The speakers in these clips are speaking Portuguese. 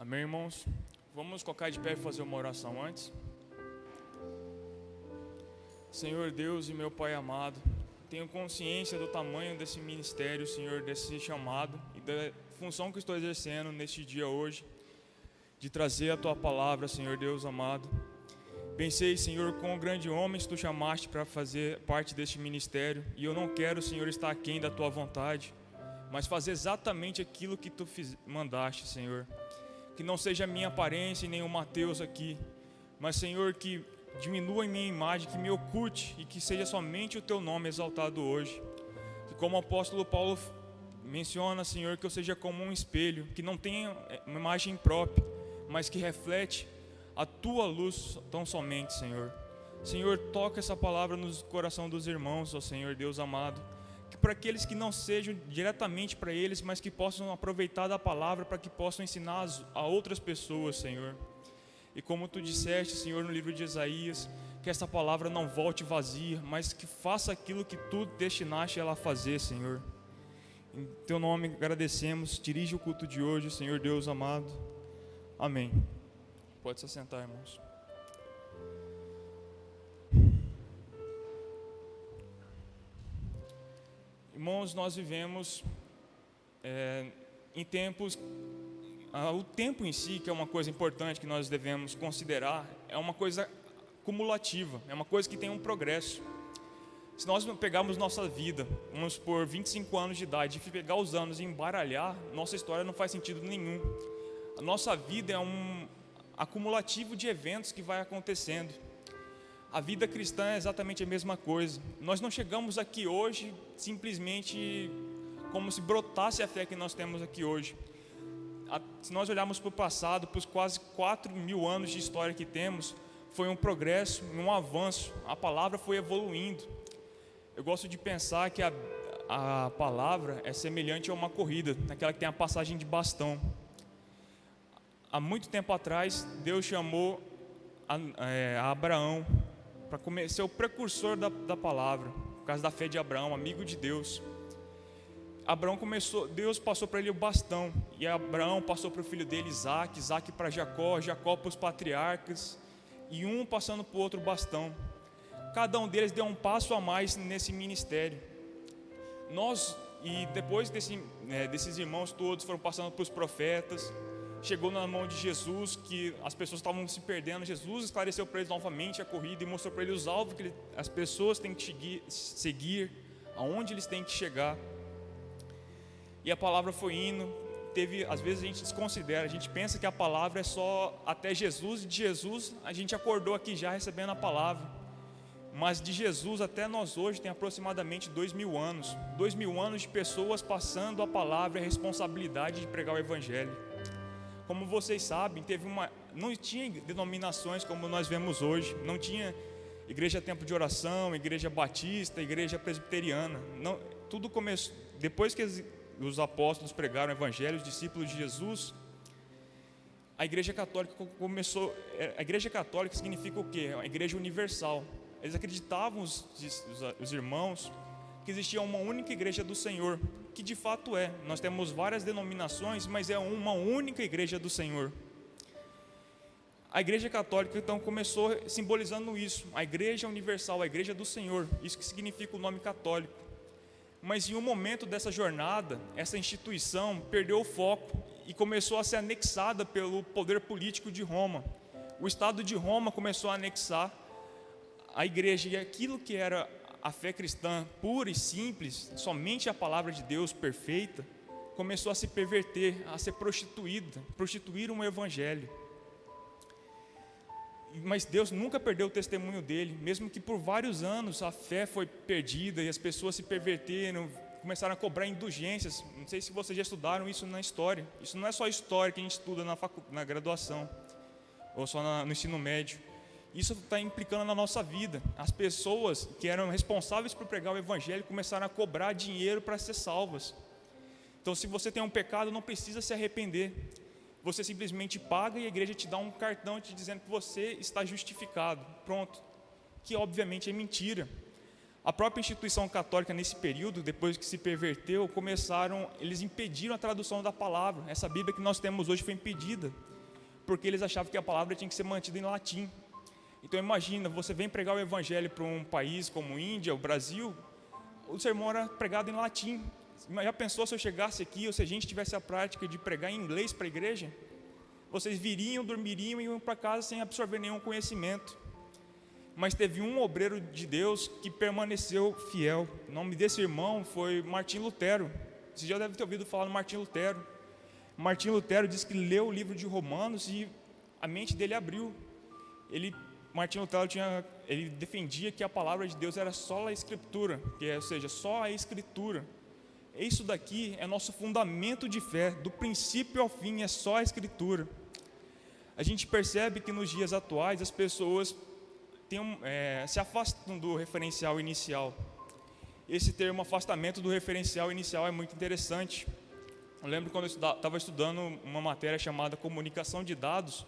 Amém, irmãos? Vamos colocar de pé e fazer uma oração antes. Senhor Deus e meu Pai amado, tenho consciência do tamanho desse ministério, Senhor, desse chamado e da função que estou exercendo neste dia hoje, de trazer a Tua palavra, Senhor Deus amado. Pensei, Senhor, quão grande homens Tu chamaste para fazer parte deste ministério, e eu não quero, Senhor, estar aquém da Tua vontade, mas fazer exatamente aquilo que Tu mandaste, Senhor. Que não seja a minha aparência e nem o Mateus aqui, mas, Senhor, que diminua em minha imagem, que me oculte e que seja somente o Teu nome exaltado hoje. Que, como o apóstolo Paulo menciona, Senhor, que eu seja como um espelho, que não tenha uma imagem própria, mas que reflete a Tua luz tão somente, Senhor. Senhor, toca essa palavra no coração dos irmãos, ó Senhor Deus amado. Que para aqueles que não sejam diretamente para eles, mas que possam aproveitar da palavra para que possam ensinar a outras pessoas, Senhor. E como Tu disseste, Senhor, no livro de Isaías, que essa palavra não volte vazia, mas que faça aquilo que Tu destinaste ela a fazer, Senhor. Em Teu nome agradecemos, dirige o culto de hoje, Senhor Deus amado. Amém. Pode se assentar, irmãos. Irmãos, nós vivemos em tempos. O tempo em si, que é uma coisa importante que nós devemos considerar, é uma coisa cumulativa, é uma coisa que tem um progresso. Se nós pegarmos nossa vida, vamos por 25 anos de idade, e pegar os anos e embaralhar, nossa história não faz sentido nenhum. A nossa vida é um acumulativo de eventos que vai acontecendo. A vida cristã é exatamente a mesma coisa. Nós não chegamos aqui hoje simplesmente como se brotasse a fé que nós temos aqui hoje. Se nós olharmos para o passado, para os quase 4.000 anos de história que temos, foi um progresso, um avanço. A palavra foi evoluindo. Eu gosto de pensar que a palavra é semelhante a uma corrida, naquela que tem a passagem de bastão. Há muito tempo atrás, Deus chamou a Abraão para ser o precursor da palavra, por causa da fé de Abraão, amigo de Deus. Deus passou para ele o bastão, e Abraão passou para o filho dele Isaac, Isaac para Jacó, Jacó para os patriarcas, e um passando para o outro bastão. Cada um deles deu um passo a mais nesse ministério. E depois desses irmãos todos foram passando para os profetas, chegou na mão de Jesus, que as pessoas estavam se perdendo. Jesus esclareceu para eles novamente a corrida e mostrou para eles os alvos que as pessoas têm que seguir, aonde eles têm que chegar. E a palavra foi indo. Às vezes a gente desconsidera, a gente pensa que a palavra é só até Jesus, e de Jesus a gente acordou aqui já recebendo a palavra. Mas de Jesus até nós hoje tem aproximadamente 2.000 anos. 2.000 anos de pessoas passando a palavra e a responsabilidade de pregar o Evangelho. Como vocês sabem, não tinha denominações como nós vemos hoje. Não tinha igreja tempo de oração, igreja batista, igreja presbiteriana. Não, tudo começou depois que os apóstolos pregaram o Evangelho, os discípulos de Jesus. A igreja católica começou. A igreja católica significa o quê? A igreja universal. Eles acreditavam, os irmãos, que existia uma única igreja do Senhor, que de fato é. Nós temos várias denominações, mas é uma única igreja do Senhor. A igreja católica então começou simbolizando isso, a igreja universal, a igreja do Senhor, isso que significa o nome católico. Mas em um momento dessa jornada, essa instituição perdeu o foco e começou a ser anexada pelo poder político de Roma. O Estado de Roma começou a anexar a igreja, e aquilo que era a fé cristã pura e simples, somente a palavra de Deus perfeita, começou a se perverter, a ser prostituir um evangelho. Mas Deus nunca perdeu o testemunho dele, mesmo que por vários anos a fé foi perdida e as pessoas se perverteram, começaram a cobrar indulgências. Não sei se vocês já estudaram isso na história. Isso não é só história que a gente estuda na graduação ou só no ensino médio. Isso está implicando na nossa vida. As pessoas que eram responsáveis por pregar o Evangelho começaram a cobrar dinheiro para ser salvas. Então, se você tem um pecado, não precisa se arrepender. Você simplesmente paga e a igreja te dá um cartão te dizendo que você está justificado. Pronto. Que obviamente é mentira. A própria instituição católica nesse período, depois que se perverteu, eles impediram a tradução da palavra. Essa Bíblia que nós temos hoje foi impedida. porque eles achavam que a palavra tinha que ser mantida em latim. Então imagina, você vem pregar o evangelho para um país como Índia, o Brasil, o sermão era pregado em latim. Já pensou se eu chegasse aqui, ou se a gente tivesse a prática de pregar em inglês para a igreja? Vocês viriam, dormiriam e iam para casa sem absorver nenhum conhecimento. Mas teve um obreiro de Deus que permaneceu fiel. O nome desse irmão foi Martim Lutero. Você já deve ter ouvido falar no Martim Lutero. Martim Lutero disse que leu o livro de Romanos e a mente dele abriu. Martim Lutero ele defendia que a palavra de Deus era só a Escritura, ou seja, só a Escritura. Isso daqui é nosso fundamento de fé, do princípio ao fim é só a Escritura. A gente percebe que nos dias atuais as pessoas se afastam do referencial inicial. Esse termo afastamento do referencial inicial é muito interessante. Eu lembro quando eu estava estudando uma matéria chamada comunicação de dados,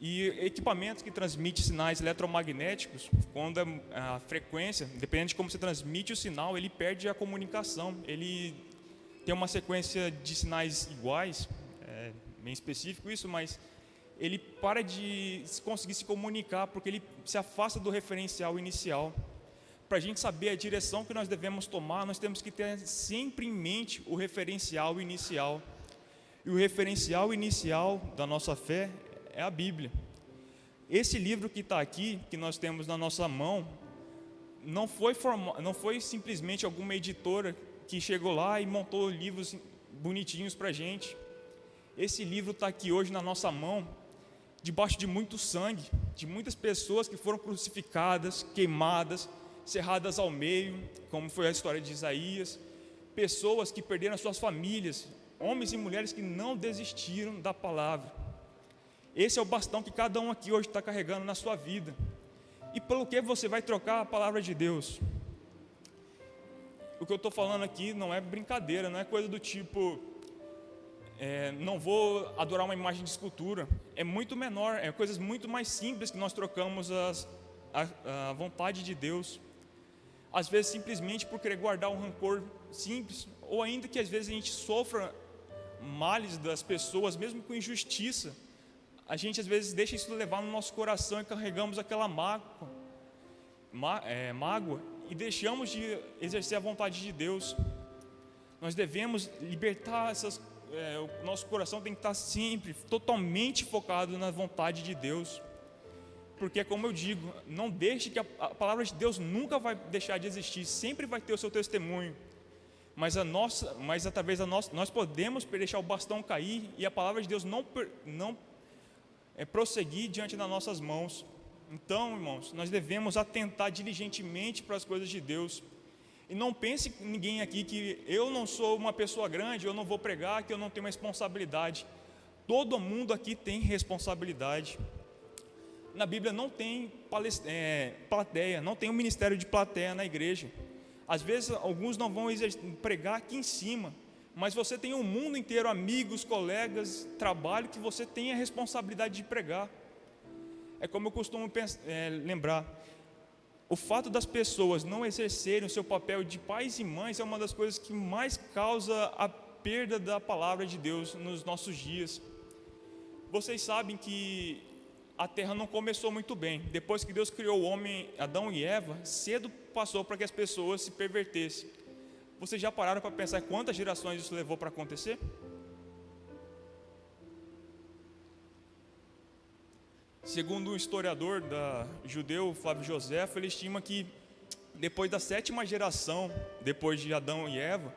e equipamentos que transmitem sinais eletromagnéticos, quando a frequência, dependendo de como você transmite o sinal, ele perde a comunicação. Ele tem uma sequência de sinais iguais, bem específico isso, mas ele para de conseguir se comunicar, porque ele se afasta do referencial inicial. Para a gente saber a direção que nós devemos tomar, nós temos que ter sempre em mente o referencial inicial. E o referencial inicial da nossa fé é a Bíblia. Esse livro que está aqui, que nós temos na nossa mão, não foi simplesmente alguma editora que chegou lá e montou livros bonitinhos para a gente. Esse livro está aqui hoje na nossa mão, debaixo de muito sangue, de muitas pessoas que foram crucificadas, queimadas, cerradas ao meio, como foi a história de Isaías, pessoas que perderam as suas famílias, homens e mulheres que não desistiram da palavra. Esse é o bastão que cada um aqui hoje está carregando na sua vida. E pelo que você vai trocar a palavra de Deus? O que eu estou falando aqui não é brincadeira, não é coisa do tipo, não vou adorar uma imagem de escultura. É muito menor, é coisas muito mais simples que nós trocamos a vontade de Deus. Às vezes simplesmente por querer guardar um rancor simples, ou ainda que às vezes a gente sofra males das pessoas, mesmo com injustiça, a gente às vezes deixa isso levar no nosso coração e carregamos aquela mágoa e deixamos de exercer a vontade de Deus. Nós devemos libertar o nosso coração tem que estar sempre totalmente focado na vontade de Deus. Porque, como eu digo, não deixe que a palavra de Deus nunca vai deixar de existir, sempre vai ter o seu testemunho. Mas através da nossa, nós podemos deixar o bastão cair e a palavra de Deus não prosseguir diante das nossas mãos. Então, irmãos, nós devemos atentar diligentemente para as coisas de Deus. E não pense ninguém aqui que eu não sou uma pessoa grande, eu não vou pregar, que eu não tenho responsabilidade. Todo mundo aqui tem responsabilidade. Na Bíblia não tem plateia, não tem um ministério de plateia na igreja. Às vezes alguns não vão pregar aqui em cima, mas você tem um mundo inteiro, amigos, colegas, trabalho, que você tem a responsabilidade de pregar. É como eu costumo lembrar, o fato das pessoas não exercerem o seu papel de pais e mães é uma das coisas que mais causa a perda da palavra de Deus nos nossos dias. Vocês sabem que a terra não começou muito bem. Depois que Deus criou o homem, Adão e Eva, cedo passou para que as pessoas se pervertessem. Vocês já pararam para pensar quantas gerações isso levou para acontecer? Segundo um historiador judeu, Flávio Joséfo, ele estima que depois da 7ª geração, depois de Adão e Eva,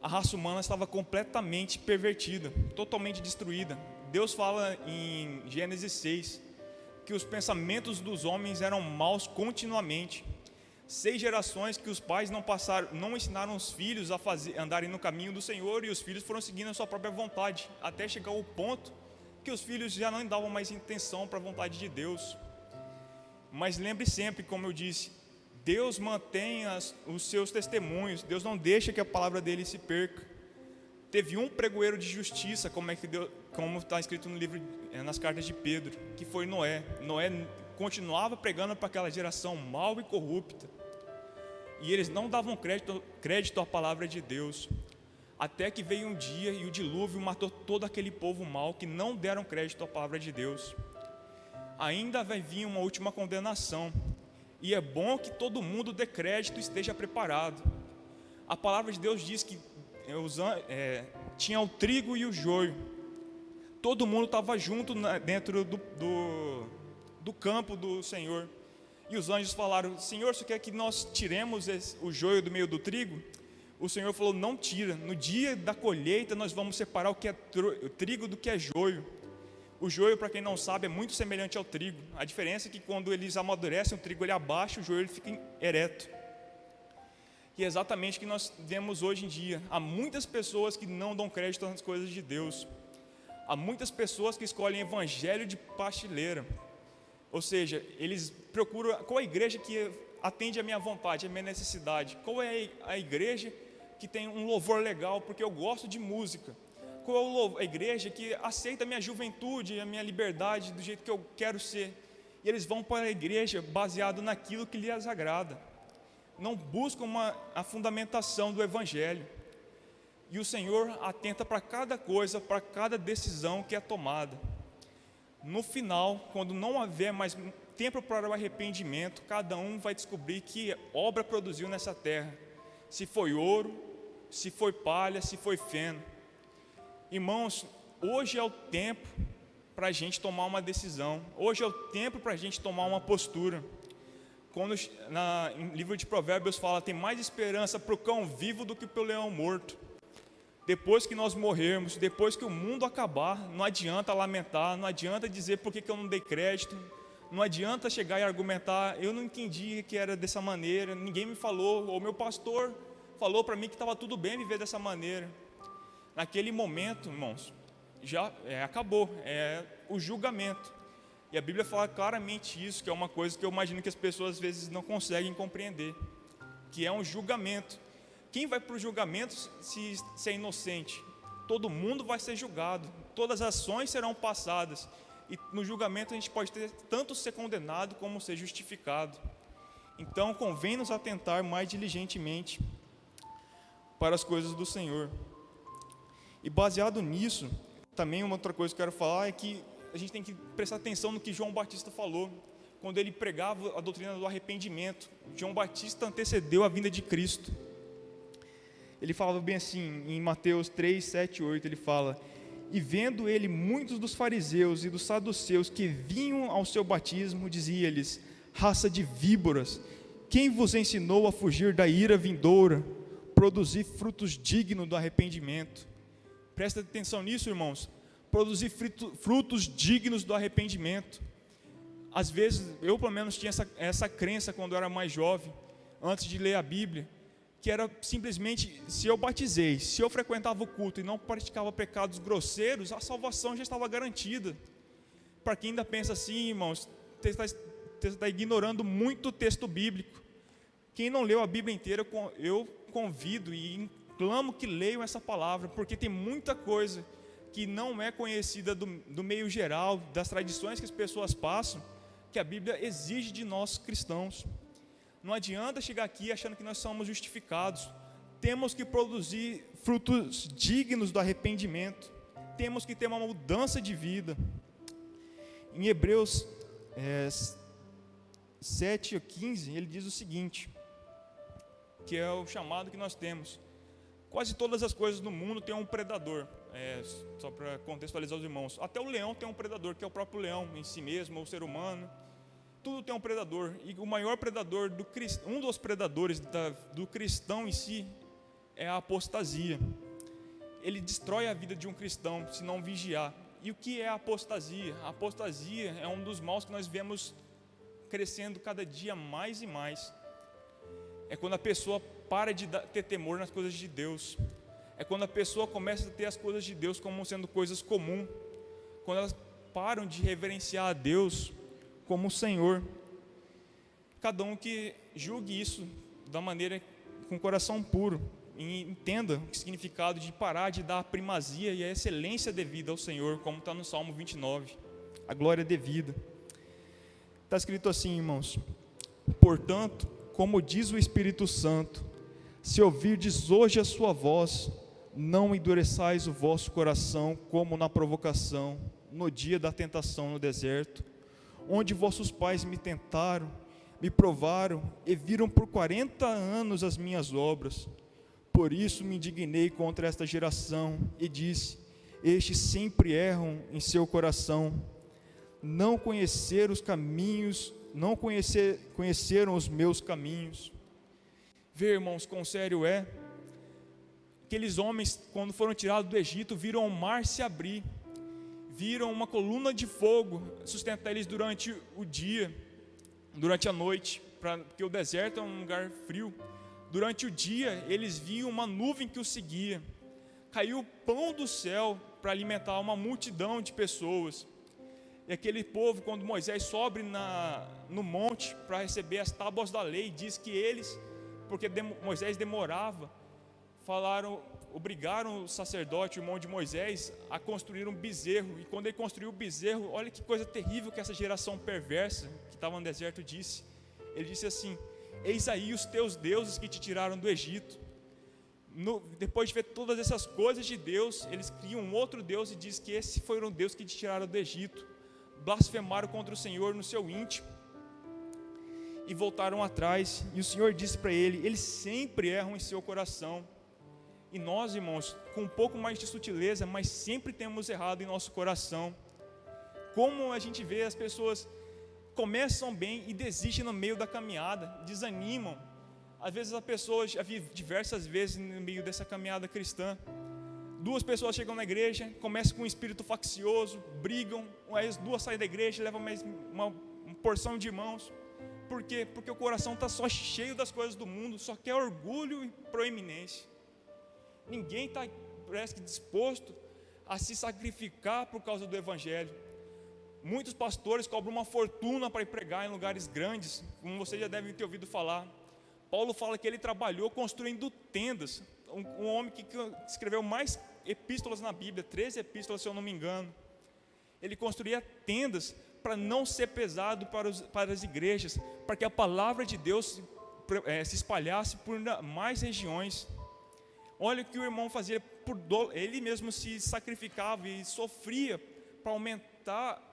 a raça humana estava completamente pervertida, totalmente destruída. Deus fala em Gênesis 6 que os pensamentos dos homens eram maus continuamente. 6 gerações que os pais não ensinaram os filhos a andarem no caminho do Senhor, e os filhos foram seguindo a sua própria vontade, até chegar ao ponto que os filhos já não davam mais intenção para a vontade de Deus. Mas lembre sempre, como eu disse, Deus mantém os seus testemunhos, Deus não deixa que a palavra dele se perca. Teve um pregoeiro de justiça, como está escrito no livro, nas cartas de Pedro, que foi Noé. Noé continuava pregando para aquela geração mal e corrupta, e eles não davam crédito à palavra de Deus. até que veio um dia e o dilúvio matou todo aquele povo mau que não deram crédito à palavra de Deus. Ainda vai vir uma última condenação, e é bom que todo mundo dê crédito e esteja preparado. A palavra de Deus diz que tinha o trigo e o joio, todo mundo estava junto dentro do campo do Senhor, e os anjos falaram: Senhor, você quer que nós tiremos o joio do meio do trigo? O Senhor falou: não tira, no dia da colheita nós vamos separar o que é trigo do que é joio. O joio, para quem não sabe, é muito semelhante ao trigo. A diferença é que quando eles amadurecem, o trigo ele abaixa, o joio ele fica ereto. E é exatamente o que nós vemos hoje em dia. Há muitas pessoas que não dão crédito nas coisas de Deus. Há muitas pessoas que escolhem evangelho de prateleira. Ou seja, eles procuram qual é a igreja que atende a minha vontade, a minha necessidade. Qual é a igreja que tem um louvor legal, porque eu gosto de música. Qual é a igreja que aceita a minha juventude, a minha liberdade do jeito que eu quero ser. E eles vão para a igreja baseado naquilo que lhes agrada. Não buscam a fundamentação do evangelho. E o Senhor atenta para cada coisa, para cada decisão que é tomada. No final, quando não houver mais tempo para o arrependimento, cada um vai descobrir que obra produziu nessa terra. Se foi ouro, se foi palha, se foi feno. Irmãos, hoje é o tempo para a gente tomar uma decisão. Hoje é o tempo para a gente tomar uma postura. Quando no livro de Provérbios fala: tem mais esperança para o cão vivo do que para o leão morto. Depois que nós morrermos, depois que o mundo acabar, não adianta lamentar, não adianta dizer por que eu não dei crédito, não adianta chegar e argumentar: eu não entendi que era dessa maneira, ninguém me falou, ou meu pastor falou para mim que estava tudo bem viver dessa maneira. Naquele momento, irmãos, já acabou, é o julgamento. E a Bíblia fala claramente isso, que é uma coisa que eu imagino que as pessoas às vezes não conseguem compreender, que é um julgamento. Quem vai para o julgamento se é inocente? Todo mundo vai ser julgado, todas as ações serão passadas, e no julgamento a gente pode tanto ser condenado como ser justificado. Então convém nos atentar mais diligentemente para as coisas do Senhor. E baseado nisso, também uma outra coisa que eu quero falar é que a gente tem que prestar atenção no que João Batista falou, quando ele pregava a doutrina do arrependimento. João Batista antecedeu a vinda de Cristo. Ele falava bem assim, em Mateus 3, 7, 8, ele fala: e vendo ele muitos dos fariseus e dos saduceus que vinham ao seu batismo, dizia-lhes: raça de víboras, quem vos ensinou a fugir da ira vindoura, produzir frutos dignos do arrependimento? Presta atenção nisso, irmãos. Produzir frutos dignos do arrependimento. Às vezes, eu pelo menos tinha essa crença quando eu era mais jovem, antes de ler a Bíblia, que era simplesmente: se eu batizei, se eu frequentava o culto e não praticava pecados grosseiros, a salvação já estava garantida. Para quem ainda pensa assim, irmãos, você está ignorando muito o texto bíblico. Quem não leu a Bíblia inteira, eu convido e clamo que leiam essa palavra, porque tem muita coisa que não é conhecida do meio geral, das tradições que as pessoas passam, que a Bíblia exige de nós cristãos. Não adianta chegar aqui achando que nós somos justificados. Temos que produzir frutos dignos do arrependimento. Temos que ter uma mudança de vida. Em Hebreus 7:15, ele diz o seguinte, que é o chamado que nós temos: quase todas as coisas no mundo têm um predador. Só para contextualizar os irmãos, até o leão tem um predador, que é o próprio leão em si mesmo, o ser humano. Tudo tem um predador, e o maior predador um dos predadores do cristão em si é a apostasia. Ele destrói a vida de um cristão se não vigiar. E o que é a apostasia? A apostasia é um dos maus que nós vemos crescendo cada dia mais e mais. É quando a pessoa para de ter temor nas coisas de Deus. É quando a pessoa começa a ter as coisas de Deus como sendo coisas comuns. Quando elas param de reverenciar a Deus como o Senhor. Cada um que julgue isso da maneira, com o coração puro, e entenda o significado de parar de dar a primazia e a excelência devida ao Senhor, como está no Salmo 29, a glória devida. Está escrito assim, irmãos: portanto, como diz o Espírito Santo, se ouvirdes hoje a sua voz, não endureçais o vosso coração como na provocação, no dia da tentação no deserto, onde vossos pais me tentaram, me provaram e viram por 40 anos as minhas obras. Por isso me indignei contra esta geração e disse: estes sempre erram em seu coração, não conheceram os caminhos, conheceram os meus caminhos. Ver, irmãos, quão sério é. Aqueles homens, quando foram tirados do Egito, viram o mar se abrir, viram uma coluna de fogo sustentar eles durante o dia, durante a noite, porque o deserto é um lugar frio. Durante o dia, eles viam uma nuvem que os seguia. Caiu pão do céu para alimentar uma multidão de pessoas. E aquele povo, quando Moisés sobe no monte para receber as tábuas da lei, diz que eles, porque Moisés demorava, obrigaram o sacerdote, o irmão de Moisés, a construir um bezerro. E quando ele construiu o bezerro, olha que coisa terrível que essa geração perversa que estava no deserto disse. Ele disse assim: eis aí os teus deuses que te tiraram do Egito. Depois de ver todas essas coisas de Deus, eles criam um outro Deus e diz que esse foi o Deus que te tiraram do Egito. Blasfemaram contra o Senhor no seu íntimo e voltaram atrás. E o Senhor disse para ele: eles sempre erram em seu coração. E nós, irmãos, com um pouco mais de sutileza, mas sempre temos errado em nosso coração. Como a gente vê as pessoas começam bem e desistem no meio da caminhada, desanimam. Às vezes a pessoa, já vi diversas vezes no meio dessa caminhada cristã, duas pessoas chegam na igreja, começam com um espírito faccioso, brigam, aí as duas saem da igreja, levam mais uma porção de irmãos. Por quê? Porque o coração está só cheio das coisas do mundo, só quer orgulho e proeminência. Ninguém está, parece que, disposto a se sacrificar por causa do Evangelho. Muitos pastores cobram uma fortuna para ir pregar em lugares grandes, como vocês já devem ter ouvido falar. Paulo fala que ele trabalhou construindo tendas. Um homem que escreveu mais epístolas na Bíblia, 13 epístolas, se eu não me engano. Ele construía tendas para não ser pesado para as igrejas, para que a palavra de Deus se espalhasse por mais regiões. Olha o que o irmão fazia, ele mesmo se sacrificava e sofria para aumentar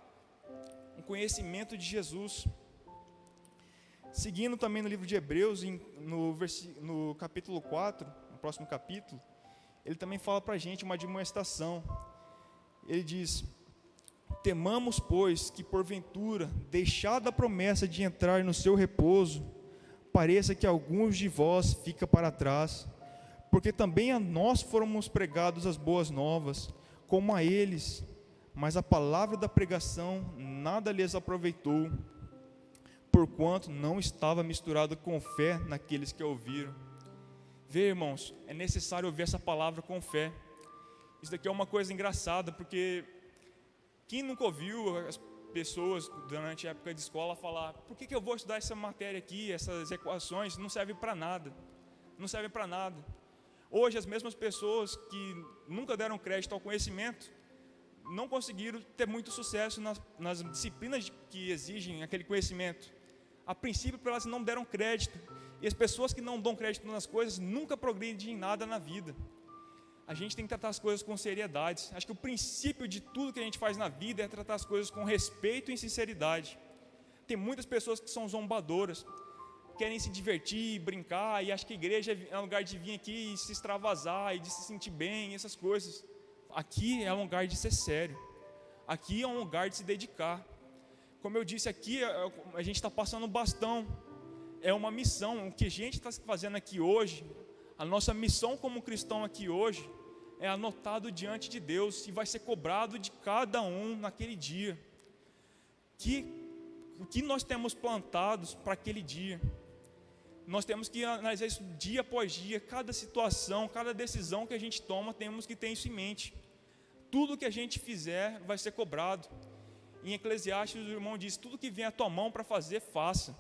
o conhecimento de Jesus. Seguindo também no livro de Hebreus, no capítulo 4, no próximo capítulo, ele também fala para a gente uma admoestação. Ele diz: temamos, pois, que porventura, deixada a promessa de entrar no seu repouso, pareça que alguns de vós ficam para trás, porque também a nós fomos pregados as boas novas, como a eles, mas a palavra da pregação nada lhes aproveitou, porquanto não estava misturado com fé naqueles que a ouviram. Vê, irmãos, é necessário ouvir essa palavra com fé. Isso daqui é uma coisa engraçada, porque quem nunca ouviu as pessoas durante a época de escola falar: por que eu vou estudar essa matéria aqui, essas equações, não serve para nada, não serve para nada. Hoje as mesmas pessoas que nunca deram crédito ao conhecimento não conseguiram ter muito sucesso nas disciplinas que exigem aquele conhecimento. A princípio, elas não deram crédito, e as pessoas que não dão crédito nas coisas nunca progridem em nada na vida. A gente tem que tratar as coisas com seriedade. Acho que o princípio de tudo que a gente faz na vida é tratar as coisas com respeito e sinceridade. Tem muitas pessoas que são zombadoras, querem se divertir, brincar, e acham que a igreja é um lugar de vir aqui e se extravasar, e de se sentir bem, essas coisas. Aqui é um lugar de ser sério, aqui é um lugar de se dedicar. Como eu disse, aqui a gente está passando um bastão, é uma missão. O que a gente está fazendo aqui hoje, a nossa missão como cristão aqui hoje, é anotado diante de Deus e vai ser cobrado de cada um naquele dia. O que nós temos plantados para aquele dia? Nós temos que analisar isso dia após dia, cada situação, cada decisão que a gente toma, temos que ter isso em mente. Tudo que a gente fizer vai ser cobrado. Em Eclesiastes, o irmão diz: tudo que vem à tua mão para fazer, faça.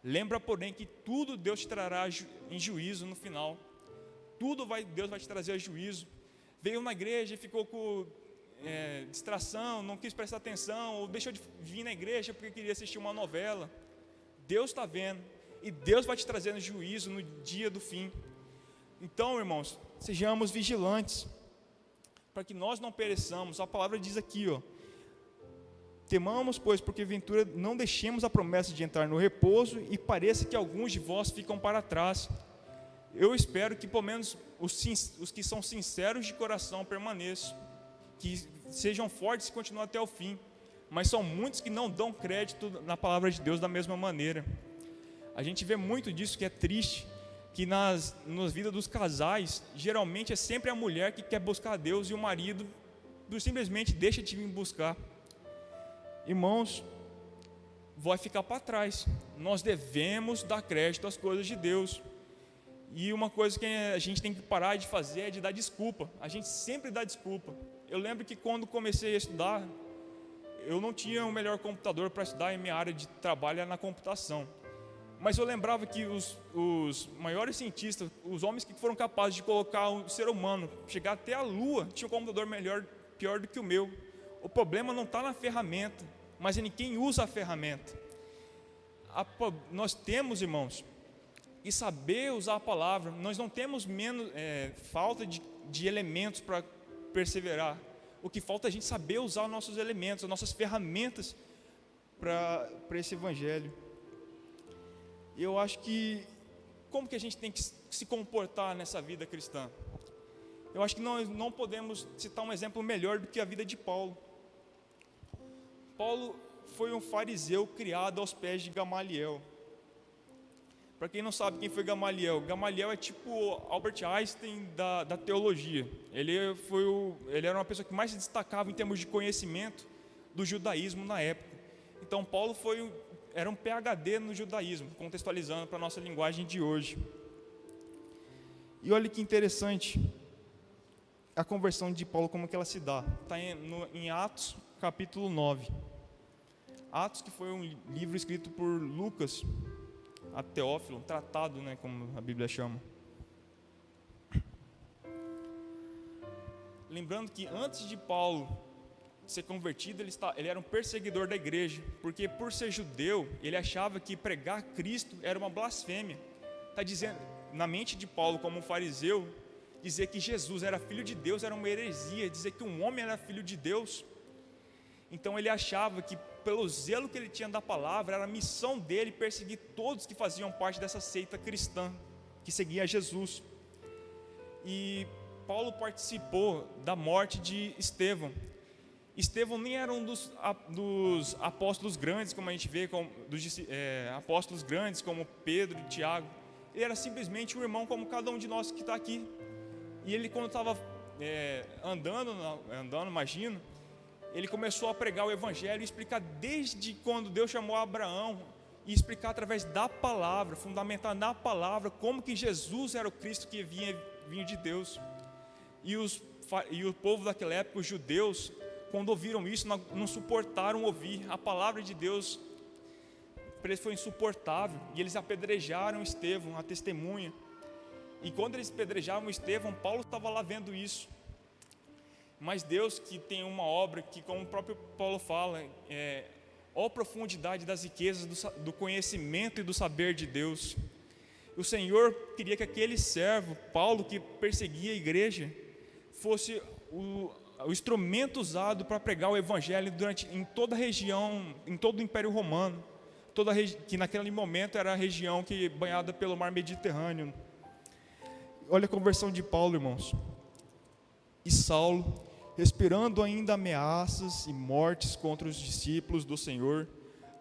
Lembra, porém, que tudo Deus te trará em juízo no final. Deus vai te trazer a juízo. Veio na igreja e ficou com distração, não quis prestar atenção, ou deixou de vir na igreja porque queria assistir uma novela. Deus está vendo, e Deus vai te trazer no juízo no dia do fim. Então, irmãos, sejamos vigilantes, para que nós não pereçamos. A palavra diz aqui, temamos, pois, porque ventura não deixemos a promessa de entrar no repouso, e pareça que alguns de vós ficam para trás. Eu espero que pelo menos os que são sinceros de coração permaneçam, que sejam fortes e continuem até o fim. Mas são muitos que não dão crédito na palavra de Deus da mesma maneira. A gente vê muito disso, que é triste, que na vida dos casais, geralmente é sempre a mulher que quer buscar a Deus e o marido simplesmente deixa de vir buscar. Irmãos, vai ficar para trás. Nós devemos dar crédito às coisas de Deus. E uma coisa que a gente tem que parar de fazer é de dar desculpa. A gente sempre dá desculpa. Eu lembro que quando comecei a estudar, eu não tinha o melhor computador para estudar, e minha área de trabalho era na computação. Mas eu lembrava que os maiores cientistas, os homens que foram capazes de colocar o ser humano, chegar até a Lua, tinham um computador pior do que o meu. O problema não está na ferramenta, mas em quem usa a ferramenta. Nós temos, irmãos, e saber usar a palavra, nós não temos falta de elementos para perseverar. O que falta é a gente saber usar os nossos elementos, as nossas ferramentas para esse evangelho. Eu acho que, como que a gente tem que se comportar nessa vida cristã? Eu acho que nós não podemos citar um exemplo melhor do que a vida de Paulo. Paulo foi um fariseu criado aos pés de Gamaliel. Para quem não sabe quem foi Gamaliel, Gamaliel é tipo Albert Einstein da teologia. Ele era uma pessoa que mais se destacava em termos de conhecimento do judaísmo na época. Então Paulo era um PhD no judaísmo, contextualizando para a nossa linguagem de hoje. E olha que interessante a conversão de Paulo, como que ela se dá. Está em Atos, capítulo 9. Atos, que foi um livro escrito por Lucas, a Teófilo, um tratado, como a Bíblia chama. Lembrando que antes de Paulo ser convertido, ele era um perseguidor da igreja, porque por ser judeu, ele achava que pregar Cristo era uma blasfêmia. Está dizendo, na mente de Paulo, como um fariseu, dizer que Jesus era filho de Deus era uma heresia, dizer que um homem era filho de Deus. Então ele achava que, pelo zelo que ele tinha da palavra, era a missão dele perseguir todos que faziam parte dessa seita cristã, que seguia Jesus. E Paulo participou da morte de Estevão. Estevão nem era um dos apóstolos grandes, como a gente vê, apóstolos grandes como Pedro e Tiago. Ele era simplesmente um irmão como cada um de nós que está aqui. E ele, quando estava andando, imagino, ele começou a pregar o evangelho e explicar desde quando Deus chamou Abraão, e explicar através da palavra, fundamentar na palavra como que Jesus era o Cristo que vinha de Deus. E o povo daquela época, os judeus, quando ouviram isso, não suportaram ouvir. A palavra de Deus para eles foi insuportável, e eles apedrejaram Estevão, a testemunha. E quando eles apedrejavam Estevão, Paulo estava lá vendo isso. Mas Deus, que tem uma obra que, como o próprio Paulo fala, ó profundidade das riquezas do conhecimento e do saber de Deus. O Senhor queria que aquele servo, Paulo, que perseguia a igreja, fosse o instrumento usado para pregar o evangelho em toda a região, em todo o Império Romano, que naquele momento era a região banhada pelo mar Mediterrâneo. Olha a conversão de Paulo, irmãos. E Saulo, respirando ainda ameaças e mortes contra os discípulos do Senhor,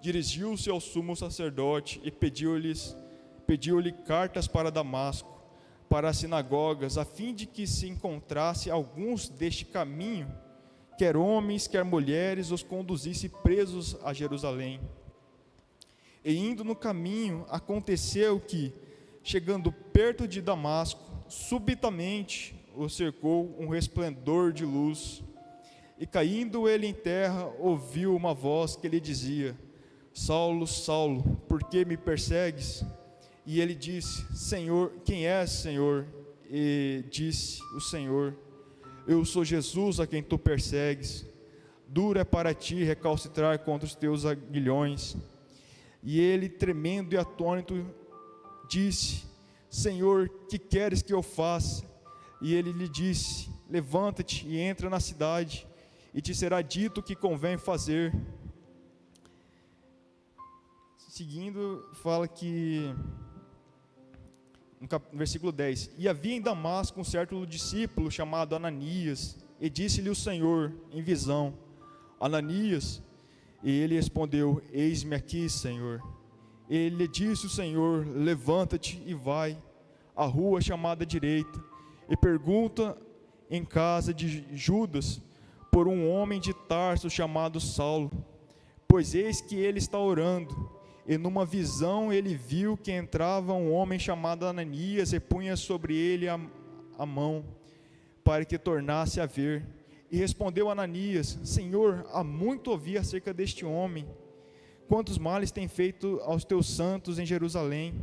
dirigiu-se ao sumo sacerdote e pediu-lhe cartas para Damasco, para as sinagogas, a fim de que se encontrasse alguns deste caminho, quer homens, quer mulheres, os conduzisse presos a Jerusalém. E indo no caminho, aconteceu que, chegando perto de Damasco, subitamente o cercou um resplendor de luz, e caindo ele em terra, ouviu uma voz que lhe dizia: Saulo, Saulo, por que me persegues? E ele disse: Senhor, quem és, Senhor? E disse o Senhor: eu sou Jesus a quem tu persegues. Duro é para ti recalcitrar contra os teus aguilhões. E ele, tremendo e atônito, disse: Senhor, que queres que eu faça? E ele lhe disse: levanta-te e entra na cidade, e te será dito o que convém fazer. Seguindo, fala que, no versículo 10, e havia em Damasco um certo discípulo chamado Ananias, e disse-lhe o Senhor em visão: Ananias. E ele respondeu: eis-me aqui, Senhor. E ele lhe disse o Senhor: levanta-te e vai à rua chamada direita, e pergunta em casa de Judas por um homem de Tarso chamado Saulo, pois eis que ele está orando. E numa visão ele viu que entrava um homem chamado Ananias e punha sobre ele a mão, para que tornasse a ver. E respondeu Ananias: Senhor, há muito ouvi acerca deste homem, quantos males tem feito aos teus santos em Jerusalém.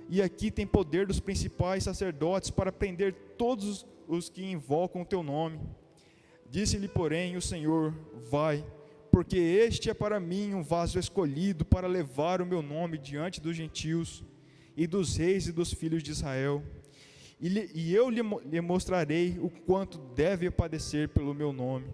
E aqui tem poder dos principais sacerdotes para prender todos os que invocam o teu nome. Disse-lhe, porém, o Senhor: vai, porque este é para mim um vaso escolhido para levar o meu nome diante dos gentios e dos reis e dos filhos de Israel. E eu lhe mostrarei o quanto deve padecer pelo meu nome.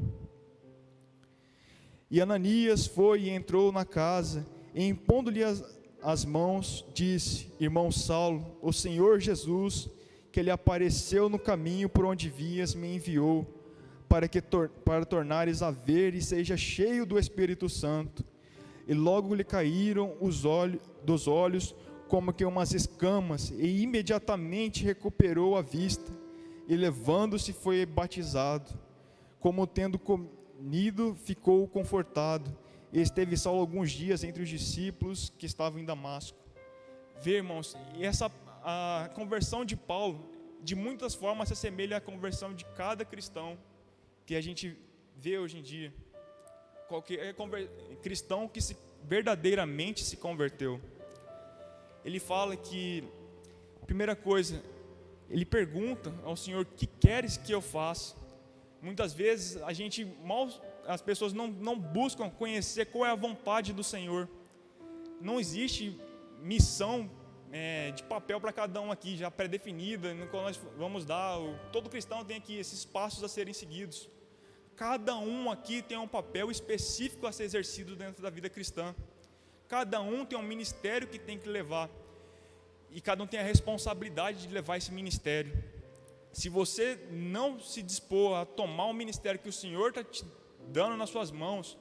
E Ananias foi e entrou na casa, e impondo-lhe as mãos, disse: irmão Saulo, o Senhor Jesus, que lhe apareceu no caminho por onde vias, me enviou, para tornares a ver e seja cheio do Espírito Santo. E logo lhe caíram os olhos dos olhos como que umas escamas, e imediatamente recuperou a vista, e levando-se foi batizado. Como tendo comido, ficou confortado, e esteve Saulo alguns dias entre os discípulos que estavam em Damasco. Vê, irmãos, e a conversão de Paulo, de muitas formas, se assemelha à conversão de cada cristão que a gente vê hoje em dia. Qualquer cristão que verdadeiramente se converteu. Ele fala que, primeira coisa, ele pergunta ao Senhor: que queres que eu faça? Muitas vezes as pessoas não buscam conhecer qual é a vontade do Senhor. Não existe missão de papel para cada um aqui, já pré-definida, qual nós vamos dar. Todo cristão tem aqui esses passos a serem seguidos. Cada um aqui tem um papel específico a ser exercido dentro da vida cristã. Cada um tem um ministério que tem que levar, e cada um tem a responsabilidade de levar esse ministério. Se você não se dispor a tomar o ministério que o Senhor está te dando nas suas mãos,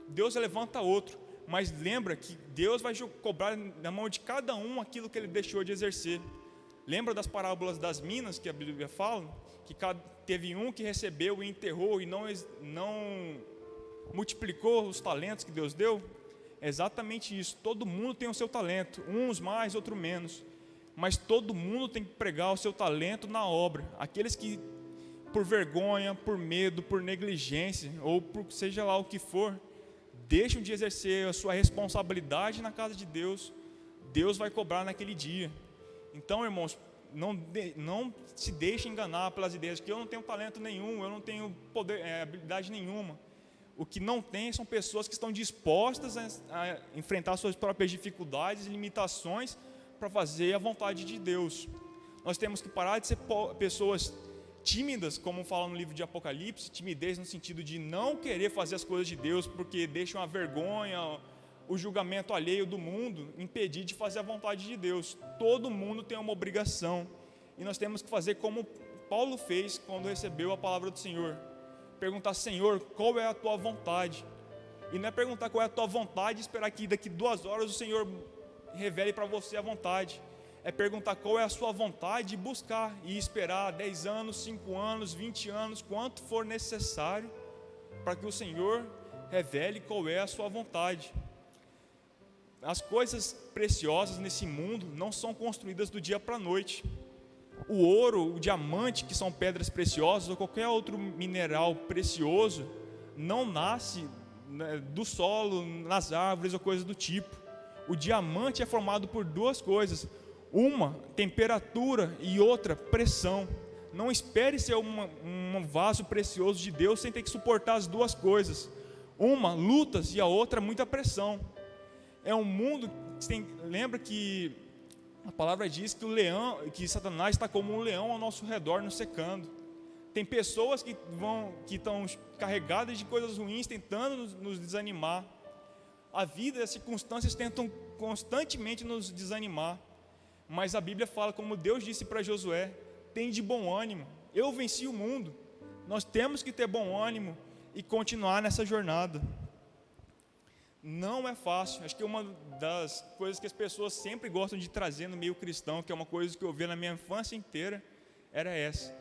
Deus levanta outro, mas lembra que Deus vai cobrar na mão de cada um aquilo que ele deixou de exercer. Lembra das parábolas das minas que a Bíblia fala? Que teve um que recebeu e enterrou e não multiplicou os talentos que Deus deu? É exatamente isso. Todo mundo tem o seu talento, uns mais, outros menos, mas todo mundo tem que pregar o seu talento na obra. Aqueles que, por vergonha, por medo, por negligência, ou por seja lá o que for, deixam de exercer a sua responsabilidade na casa de Deus, Deus vai cobrar naquele dia. Então, irmãos, não se deixe enganar pelas ideias de que eu não tenho talento nenhum, eu não tenho habilidade nenhuma. O que não tem são pessoas que estão dispostas a enfrentar suas próprias dificuldades e limitações para fazer a vontade de Deus. Nós temos que parar de ser pessoas tímidas, como fala no livro de Apocalipse, timidez no sentido de não querer fazer as coisas de Deus porque deixam a vergonha, o julgamento alheio do mundo impedir de fazer a vontade de Deus. Todo mundo tem uma obrigação, e nós temos que fazer como Paulo fez quando recebeu a palavra do Senhor. Perguntar: Senhor, qual é a tua vontade? E não é perguntar qual é a tua vontade e esperar que daqui 2 horas o Senhor revele para você a vontade. É perguntar qual é a sua vontade e buscar, e esperar 10 anos, 5 anos, 20 anos, quanto for necessário, para que o Senhor revele qual é a sua vontade. As coisas preciosas nesse mundo não são construídas do dia para a noite. O ouro, o diamante, que são pedras preciosas, ou qualquer outro mineral precioso, não nasce do solo, nas árvores ou coisas do tipo. O diamante é formado por 2 coisas: uma, temperatura, e outra, pressão. Não espere ser um vaso precioso de Deus sem ter que suportar as 2 coisas. Uma, lutas, e a outra, muita pressão. É um mundo, lembra que A palavra diz que o leão, que Satanás está como um leão ao nosso redor, nos secando. Tem pessoas que estão carregadas de coisas ruins, tentando nos desanimar. A vida e as circunstâncias tentam constantemente nos desanimar. Mas a Bíblia fala, como Deus disse para Josué: tem de bom ânimo, eu venci o mundo. Nós temos que ter bom ânimo e continuar nessa jornada. Não é fácil. Acho que uma das coisas que as pessoas sempre gostam de trazer no meio cristão, que é uma coisa que eu vi na minha infância inteira, era essa: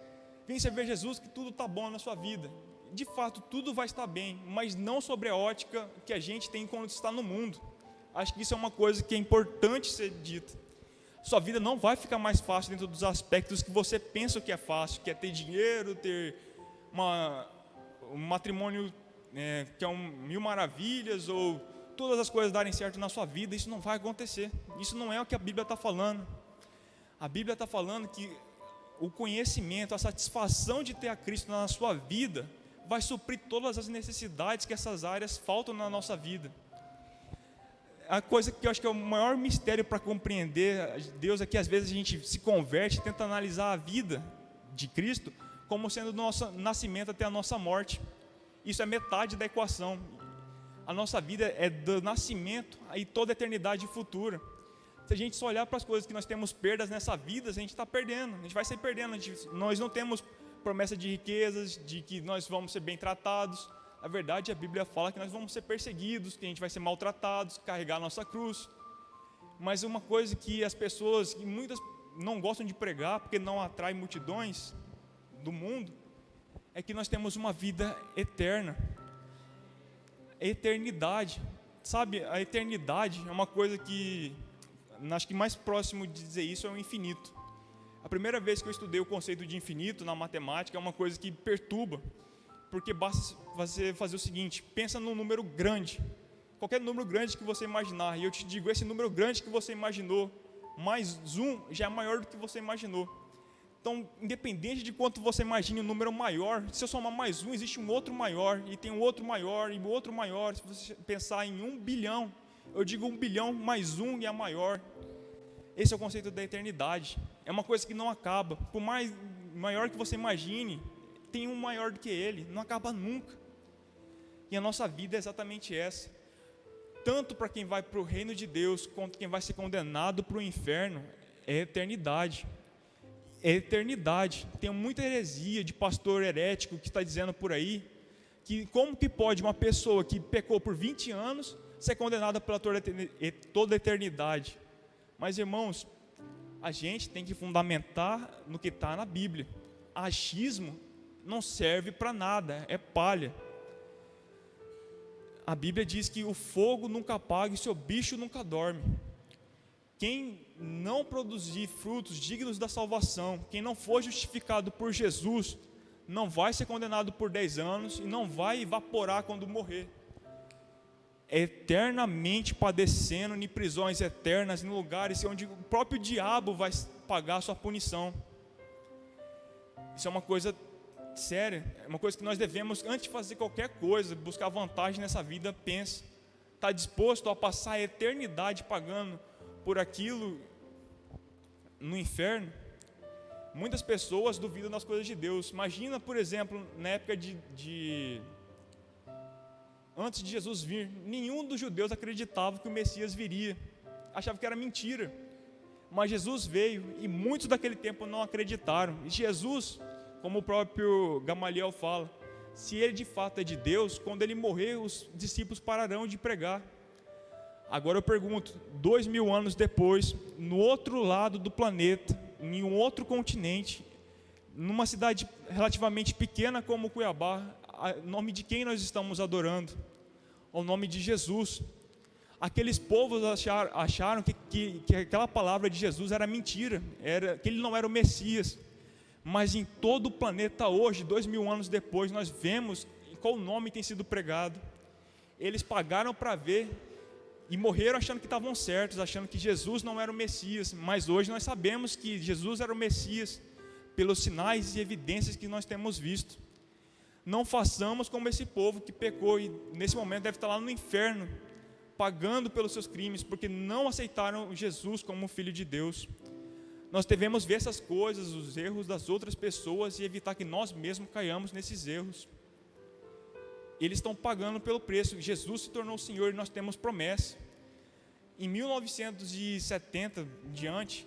vem você ver Jesus que tudo está bom na sua vida. De fato, tudo vai estar bem, mas não sobre a ótica que a gente tem quando está no mundo. Acho que isso é uma coisa que é importante ser dita. Sua vida não vai ficar mais fácil dentro dos aspectos que você pensa que é fácil, que é ter dinheiro, ter um matrimônio que é mil maravilhas, ou todas as coisas darem certo na sua vida. Isso não vai acontecer. Isso não é o que a Bíblia está falando. A Bíblia está falando que o conhecimento, a satisfação de ter a Cristo na sua vida vai suprir todas as necessidades que essas áreas faltam na nossa vida. A coisa que eu acho que é o maior mistério para compreender Deus é que às vezes a gente se converte e tenta analisar a vida de Cristo como sendo do nosso nascimento até a nossa morte. Isso é metade da equação. A nossa vida é do nascimento e toda a eternidade futura. Se a gente só olhar para as coisas que nós temos perdas nessa vida, a gente está perdendo, a gente vai sair perdendo. Nós não temos promessa de riquezas, de que nós vamos ser bem tratados. Na verdade, a Bíblia fala que nós vamos ser perseguidos, que a gente vai ser maltratados, carregar a nossa cruz. Mas uma coisa que as pessoas, que muitas não gostam de pregar, porque não atrai multidões do mundo, é que nós temos uma vida eterna. Eternidade, sabe? A eternidade é uma coisa que, acho que mais próximo de dizer isso é o infinito. A primeira vez que eu estudei o conceito de infinito na matemática é uma coisa que perturba, porque basta você fazer o seguinte: pensa num número grande, qualquer número grande que você imaginar, e eu te digo, esse número grande que você imaginou, mais um já é maior do que você imaginou. Então, independente de quanto você imagine um número maior, se eu somar mais um, existe um outro maior, e tem um outro maior, e um outro maior. Se você pensar em 1 bilhão, eu digo 1 bilhão mais um e é maior. Esse é o conceito da eternidade. É uma coisa que não acaba. Por mais maior que você imagine, tem um maior do que ele, não acaba nunca. E a nossa vida é exatamente essa. Tanto para quem vai para o reino de Deus, quanto quem vai ser condenado para o inferno, é eternidade. É eternidade. Tem muita heresia de pastor herético que está dizendo por aí, que como que pode uma pessoa que pecou por 20 anos ser condenada pela toda a eternidade? Mas, irmãos, a gente tem que fundamentar no que está na Bíblia. Achismo não serve para nada, é palha. A Bíblia diz que o fogo nunca apaga e seu bicho nunca dorme. Quem não produzir frutos dignos da salvação, quem não for justificado por Jesus, não vai ser condenado por 10 anos e não vai evaporar quando morrer. Eternamente padecendo em prisões eternas, em lugares onde o próprio diabo vai pagar a sua punição. Isso é uma coisa séria, é uma coisa que nós devemos, antes de fazer qualquer coisa, buscar vantagem nessa vida, pensa. Está disposto a passar a eternidade pagando por aquilo no inferno? Muitas pessoas duvidam das coisas de Deus. Imagina, por exemplo, na época antes de Jesus vir, nenhum dos judeus acreditava que o Messias viria, achava que era mentira. Mas Jesus veio e muitos daquele tempo não acreditaram. E Jesus, como o próprio Gamaliel fala, se ele de fato é de Deus, quando ele morrer, os discípulos pararão de pregar. Agora eu pergunto, 2000 anos depois, no outro lado do planeta, em um outro continente, numa cidade relativamente pequena como Cuiabá, o nome de quem nós estamos adorando? O nome de Jesus. Aqueles povos acharam que aquela palavra de Jesus era mentira, que ele não era o Messias. Mas em todo o planeta hoje, 2000 anos depois, nós vemos qual nome tem sido pregado. Eles pagaram para ver e morreram achando que estavam certos, achando que Jesus não era o Messias. Mas hoje nós sabemos que Jesus era o Messias, pelos sinais e evidências que nós temos visto. Não façamos como esse povo que pecou e nesse momento deve estar lá no inferno, pagando pelos seus crimes, porque não aceitaram Jesus como Filho de Deus. Nós devemos ver essas coisas, os erros das outras pessoas, e evitar que nós mesmos caiamos nesses erros. Eles estão pagando pelo preço. Jesus se tornou o Senhor e nós temos promessa. Em 1970 em diante,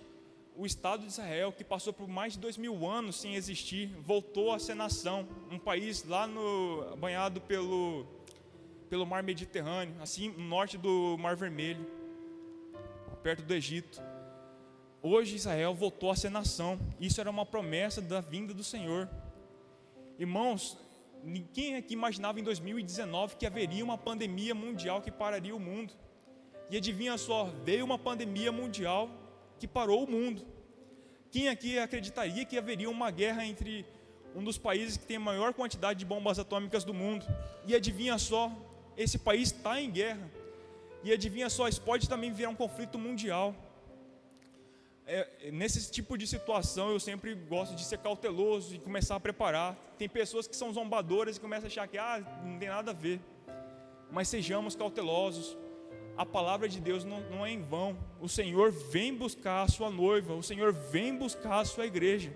o Estado de Israel, que passou por mais de 2000 anos sem existir, voltou a ser nação, um país lá banhado pelo mar Mediterrâneo, assim, no norte do Mar Vermelho, perto do Egito. Hoje Israel voltou a ser nação. Isso era uma promessa da vinda do Senhor. Irmãos, ninguém aqui imaginava em 2019 que haveria uma pandemia mundial que pararia o mundo. E adivinha só, veio uma pandemia mundial que parou o mundo. Quem aqui acreditaria que haveria uma guerra entre um dos países que tem a maior quantidade de bombas atômicas do mundo? E adivinha só, esse país está em guerra. E adivinha só, isso pode também virar um conflito mundial. Nesse tipo de situação eu sempre gosto de ser cauteloso e começar a preparar. Tem pessoas que são zombadoras e começam a achar que não tem nada a ver. Mas sejamos cautelosos. A palavra de Deus não é em vão. O Senhor vem buscar a sua noiva, o Senhor vem buscar a sua igreja.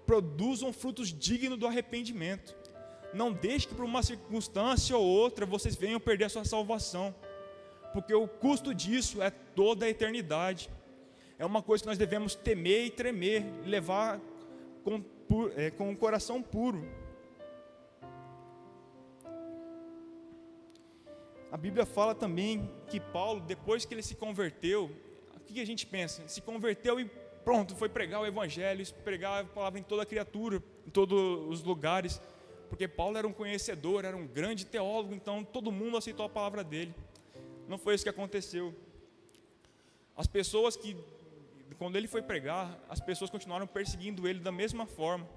Produzam frutos dignos do arrependimento. Não deixe que por uma circunstância ou outra vocês venham perder a sua salvação, porque o custo disso é toda a eternidade. É uma coisa que nós devemos temer e tremer, e levar com o coração puro. A Bíblia fala também que Paulo, depois que ele se converteu, o que a gente pensa? Se converteu e pronto, foi pregar o Evangelho, pregar a palavra em toda a criatura, em todos os lugares, porque Paulo era um conhecedor, era um grande teólogo, então todo mundo aceitou a palavra dele. Não foi isso que aconteceu. As pessoas que, quando ele foi pregar, as pessoas continuaram perseguindo ele da mesma forma.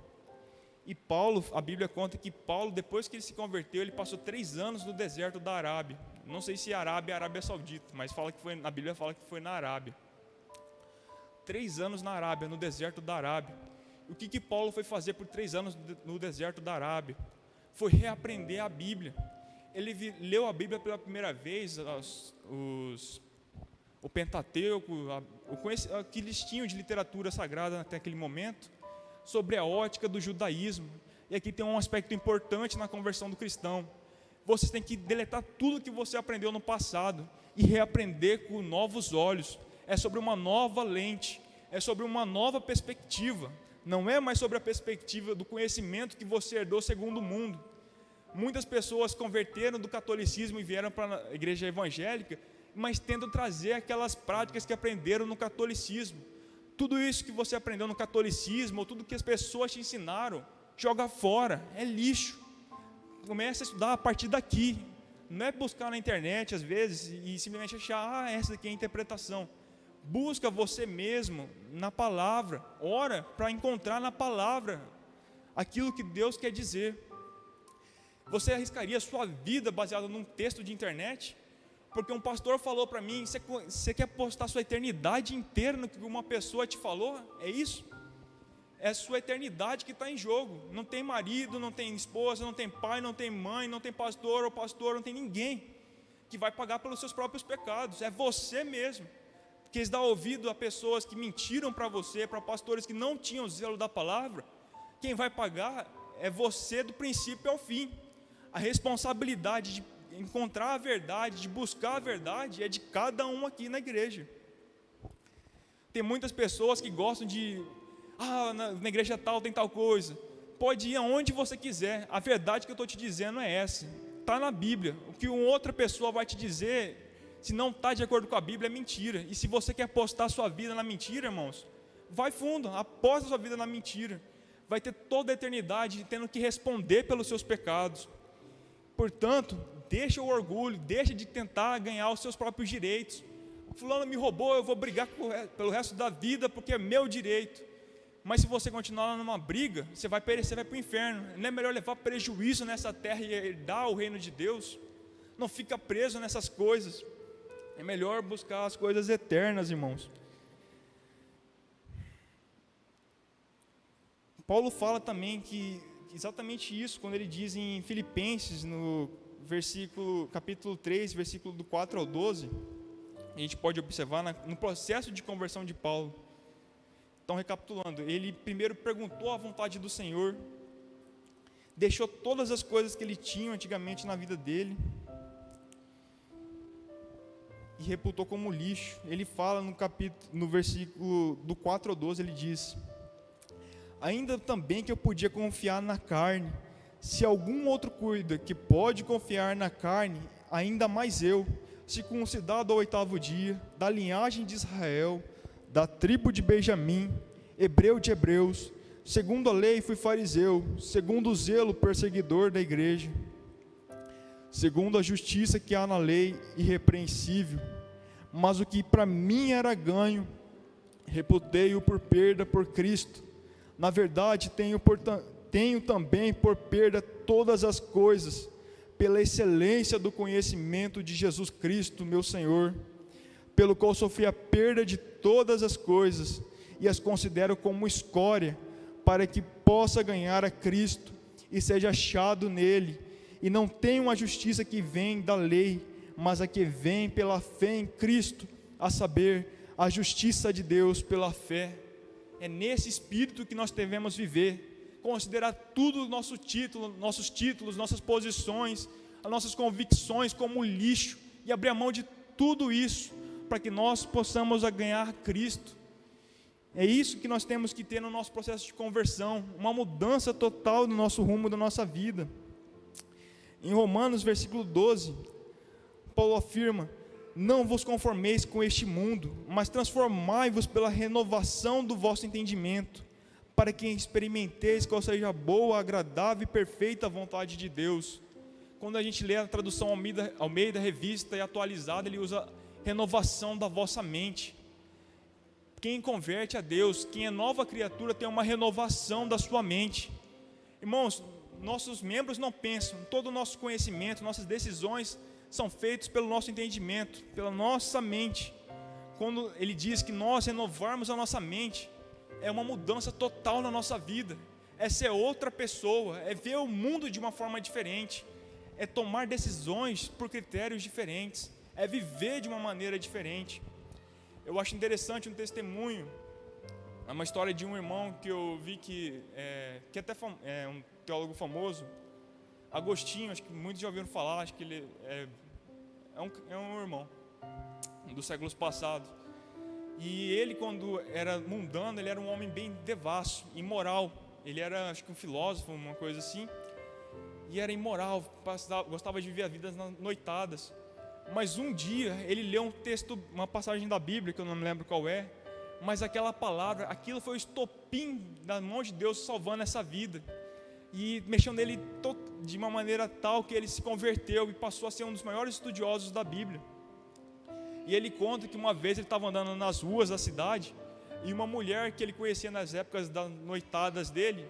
E Paulo, a Bíblia conta que Paulo, depois que ele se converteu, ele passou 3 anos no deserto da Arábia. Não sei se Arábia é Arábia Saudita, mas a Bíblia fala que foi na Arábia. 3 anos na Arábia, no deserto da Arábia. O que Paulo foi fazer por 3 anos no deserto da Arábia? Foi reaprender a Bíblia. Ele leu a Bíblia pela primeira vez, o Pentateuco, o que eles tinham de literatura sagrada até aquele momento, sobre a ótica do judaísmo. E aqui tem um aspecto importante na conversão do cristão. Você tem que deletar tudo que você aprendeu no passado e reaprender com novos olhos. É sobre uma nova lente, é sobre uma nova perspectiva. Não é mais sobre a perspectiva do conhecimento que você herdou segundo o mundo. Muitas pessoas converteram do catolicismo e vieram para a igreja evangélica, mas tentam trazer aquelas práticas que aprenderam no catolicismo. Tudo isso que você aprendeu no catolicismo, ou tudo que as pessoas te ensinaram, joga fora, é lixo. Comece a estudar a partir daqui. Não é buscar na internet às vezes e simplesmente achar, essa aqui é a interpretação. Busca você mesmo na palavra, ora para encontrar na palavra aquilo que Deus quer dizer. Você arriscaria a sua vida baseada num texto de internet? Porque um pastor falou para mim, você quer postar sua eternidade inteira no que uma pessoa te falou? É isso? É a sua eternidade que está em jogo. Não tem marido, não tem esposa, não tem pai, não tem mãe, não tem pastor ou pastor, não tem ninguém que vai pagar pelos seus próprios pecados. É você mesmo. Quis dar ouvido a pessoas que mentiram para você, para pastores que não tinham zelo da palavra. Quem vai pagar é você do princípio ao fim. A responsabilidade de encontrar a verdade, de buscar a verdade, é de cada um aqui na igreja. Tem muitas pessoas que gostam de, na igreja tal tem tal coisa. Pode ir aonde você quiser, a verdade que eu estou te dizendo é essa, está na Bíblia. O que uma outra pessoa vai te dizer, se não está de acordo com a Bíblia, é mentira. E se você quer apostar sua vida na mentira, irmãos, vai fundo, aposta sua vida na mentira. Vai ter toda a eternidade tendo que responder pelos seus pecados. Portanto, deixa o orgulho, deixa de tentar ganhar os seus próprios direitos. Fulano me roubou, eu vou brigar pelo resto da vida porque é meu direito. Mas se você continuar numa briga, você vai perecer, vai para o inferno. Não é melhor levar prejuízo nessa terra e herdar o reino de Deus? Não fica preso nessas coisas. É melhor buscar as coisas eternas, irmãos. Paulo fala também que exatamente isso, quando ele diz em Filipenses, no capítulo 3, versículo do 4 ao 12, a gente pode observar no processo de conversão de Paulo. Então, recapitulando, ele primeiro perguntou a vontade do Senhor, deixou todas as coisas que ele tinha antigamente na vida dele e reputou como lixo. Ele fala no versículo do 4 ao 12, ele diz: ainda também que eu podia confiar na carne, se algum outro cuida que pode confiar na carne, ainda mais eu, circuncidado ao 8º dia, da linhagem de Israel, da tribo de Benjamim, hebreu de hebreus, segundo a lei fui fariseu, segundo o zelo perseguidor da igreja, segundo a justiça que há na lei, irrepreensível, mas o que para mim era ganho, reputei-o por perda por Cristo. Na verdade, tenho também por perda todas as coisas, pela excelência do conhecimento de Jesus Cristo, meu Senhor, pelo qual sofri a perda de todas as coisas, e as considero como escória, para que possa ganhar a Cristo, e seja achado nele, e não tenho a justiça que vem da lei, mas a que vem pela fé em Cristo, a saber, a justiça de Deus pela fé. É nesse espírito que nós devemos viver, considerar tudo nossos títulos, nossas posições, as nossas convicções como lixo, e abrir a mão de tudo isso, para que nós possamos ganhar Cristo. É isso que nós temos que ter no nosso processo de conversão, uma mudança total no nosso rumo da nossa vida. Em Romanos, versículo 12, Paulo afirma: não vos conformeis com este mundo, mas transformai-vos pela renovação do vosso entendimento, para que experimenteis qual seja a boa, agradável e perfeita vontade de Deus. Quando a gente lê a tradução Almeida Revista e Atualizada, ele usa renovação da vossa mente. Quem converte a Deus, quem é nova criatura, tem uma renovação da sua mente. Irmãos, nossos membros não pensam, todo o nosso conhecimento, nossas decisões são feitas pelo nosso entendimento, pela nossa mente. Quando ele diz que nós renovarmos a nossa mente, é uma mudança total na nossa vida, é ser outra pessoa, é ver o mundo de uma forma diferente, é tomar decisões por critérios diferentes, é viver de uma maneira diferente. Eu acho interessante um testemunho, é uma história de um irmão que eu vi que até é um teólogo famoso, Agostinho, acho que muitos já ouviram falar, acho que ele é um irmão dos séculos passados. E ele, quando era mundano, ele era um homem bem devasso, imoral. Ele era, acho que um filósofo, uma coisa assim. E era imoral, gostava de viver a vida nas noitadas. Mas um dia, ele leu um texto, uma passagem da Bíblia, que eu não me lembro qual é. Mas aquela palavra, aquilo foi o estopim da mão de Deus salvando essa vida. E mexeu nele de uma maneira tal que ele se converteu e passou a ser um dos maiores estudiosos da Bíblia. E ele conta que uma vez ele estava andando nas ruas da cidade e uma mulher que ele conhecia nas épocas das noitadas dele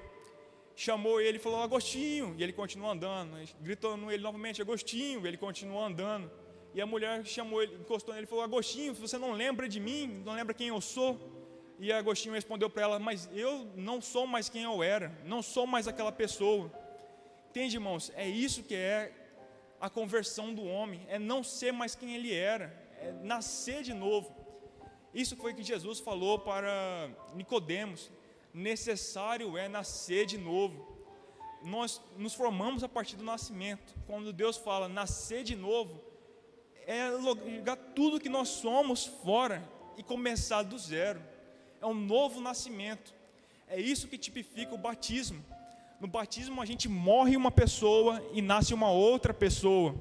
chamou ele e falou: Agostinho, e ele continuou andando, gritou nele novamente: Agostinho, e ele continuou andando. E a mulher chamou ele, encostou nele e falou: Agostinho, você não lembra de mim, não lembra quem eu sou? E Agostinho respondeu para ela: mas eu não sou mais quem eu era, não sou mais aquela pessoa. Entende, irmãos? É isso que é a conversão do homem, é não ser mais quem ele era, é nascer de novo. Isso foi o que Jesus falou para Nicodemos: necessário é nascer de novo. Nós nos formamos a partir do nascimento. Quando Deus fala nascer de novo, é jogar tudo que nós somos fora e começar do zero. É um novo nascimento. É isso que tipifica o batismo. No batismo a gente morre uma pessoa e nasce uma outra pessoa.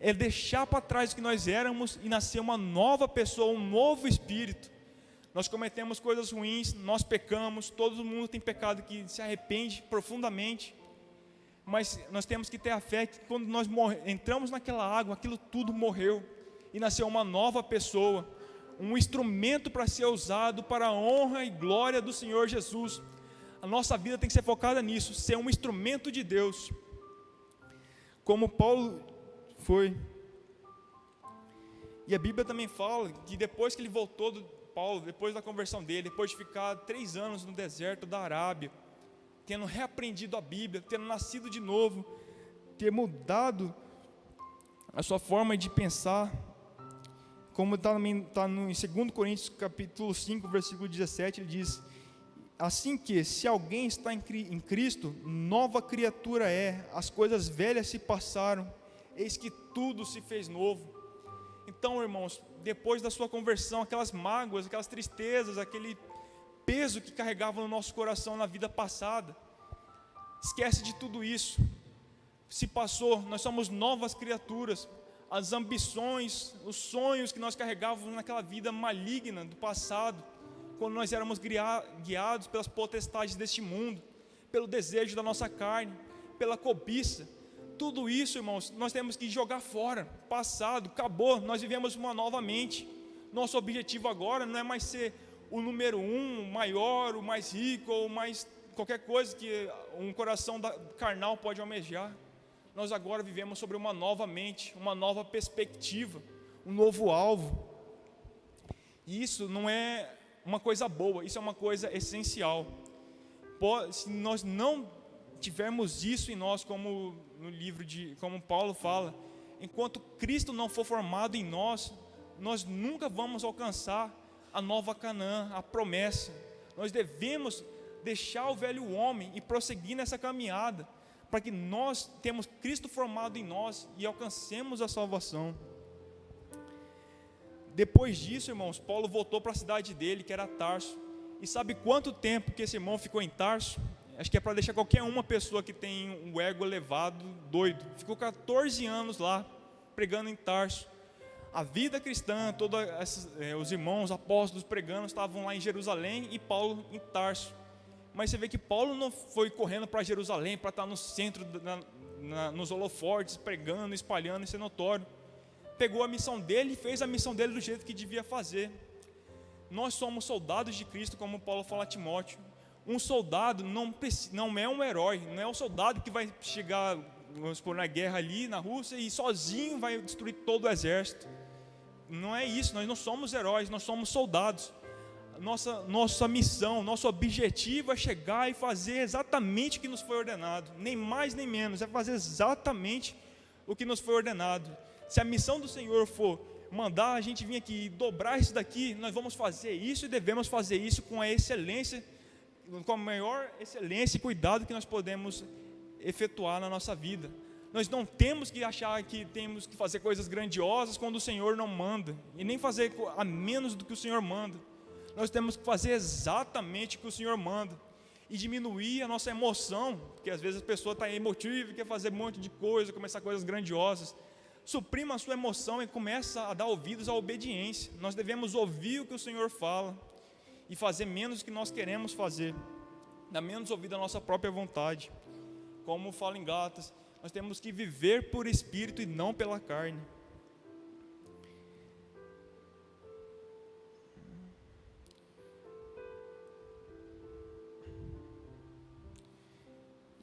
É deixar para trás o que nós éramos e nascer uma nova pessoa, um novo espírito. Nós cometemos coisas ruins, nós pecamos, todo mundo tem pecado que se arrepende profundamente. Mas nós temos que ter a fé que quando nós entramos naquela água, aquilo tudo morreu e nasceu uma nova pessoa, um instrumento para ser usado para a honra e glória do Senhor Jesus. A nossa vida tem que ser focada nisso, ser um instrumento de Deus, como Paulo foi. E a Bíblia também fala que depois que ele voltou, Paulo, depois da conversão dele, depois de ficar 3 anos no deserto da Arábia, tendo reaprendido a Bíblia, tendo nascido de novo, ter mudado a sua forma de pensar, como está em 2 Coríntios capítulo 5, versículo 17, ele diz: assim que, se alguém está em Cristo, nova criatura é, as coisas velhas se passaram, eis que tudo se fez novo. Então, irmãos, depois da sua conversão, aquelas mágoas, aquelas tristezas, aquele peso que carregava no nosso coração na vida passada, esquece de tudo isso. Se passou, nós somos novas criaturas. As ambições, os sonhos que nós carregávamos naquela vida maligna do passado, quando nós éramos guiados pelas potestades deste mundo, pelo desejo da nossa carne, pela cobiça, tudo isso, irmãos, nós temos que jogar fora. Passado, acabou, nós vivemos uma nova mente. Nosso objetivo agora não é mais ser o número 1, o maior, o mais rico, ou mais qualquer coisa que um coração carnal pode almejar. Nós agora vivemos sobre uma nova mente, uma nova perspectiva, um novo alvo. E isso não é uma coisa boa, isso é uma coisa essencial. Se nós não tivermos isso em nós, como no livro como Paulo fala, enquanto Cristo não for formado em nós, nós nunca vamos alcançar a nova Canaã, a promessa. Nós devemos deixar o velho homem e prosseguir nessa caminhada, para que nós temos Cristo formado em nós e alcancemos a salvação. Depois disso, irmãos, Paulo voltou para a cidade dele, que era Tarso. E sabe quanto tempo que esse irmão ficou em Tarso? Acho que é para deixar qualquer uma pessoa que tem um ego elevado doido. Ficou 14 anos lá, pregando em Tarso. A vida cristã, os irmãos, apóstolos pregando, estavam lá em Jerusalém e Paulo em Tarso. Mas você vê que Paulo não foi correndo para Jerusalém para estar no centro, nos holofortes, pregando, espalhando, isso é notório. Pegou a missão dele e fez a missão dele do jeito que devia fazer. Nós somos soldados de Cristo, como Paulo fala a Timóteo. Um soldado não é um herói, não é um soldado que vai chegar, vamos supor, na guerra ali na Rússia e sozinho vai destruir todo o exército. Não é isso, nós não somos heróis, nós somos soldados. Nossa missão, nosso objetivo é chegar e fazer exatamente o que nos foi ordenado, nem mais nem menos, é fazer exatamente o que nos foi ordenado. Se a missão do Senhor for mandar a gente vir aqui e dobrar isso daqui, nós vamos fazer isso e devemos fazer isso com a excelência, com a maior excelência e cuidado que nós podemos efetuar na nossa vida. Nós não temos que achar que temos que fazer coisas grandiosas quando o Senhor não manda, e nem fazer a menos do que o Senhor manda. Nós temos que fazer exatamente o que o Senhor manda, e diminuir a nossa emoção, porque às vezes a pessoa está emotiva e quer fazer um monte de coisa, começar coisas grandiosas. Suprima a sua emoção e começa a dar ouvidos à obediência. Nós devemos ouvir o que o Senhor fala e fazer menos do que nós queremos fazer, dar menos ouvido à nossa própria vontade. Como fala em Gálatas, nós temos que viver por espírito e não pela carne.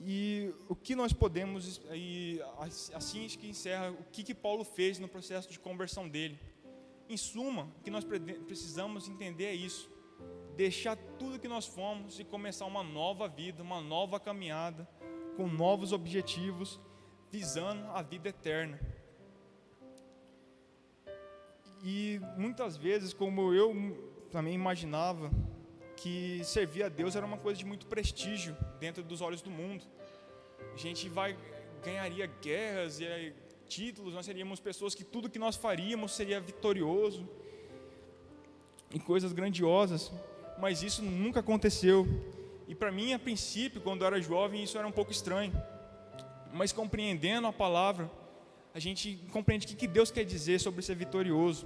E o que nós podemos, e assim que encerra, o que Paulo fez no processo de conversão dele. Em suma, o que nós precisamos entender é isso: deixar tudo que nós fomos e começar uma nova vida, uma nova caminhada, com novos objetivos, visando a vida eterna. E muitas vezes, como eu também imaginava, que servir a Deus era uma coisa de muito prestígio dentro dos olhos do mundo. A gente ganharia guerras e títulos, nós seríamos pessoas que tudo que nós faríamos seria vitorioso e coisas grandiosas, mas isso nunca aconteceu. E para mim, a princípio, quando eu era jovem, isso era um pouco estranho, mas compreendendo a palavra, a gente compreende o que Deus quer dizer sobre ser vitorioso.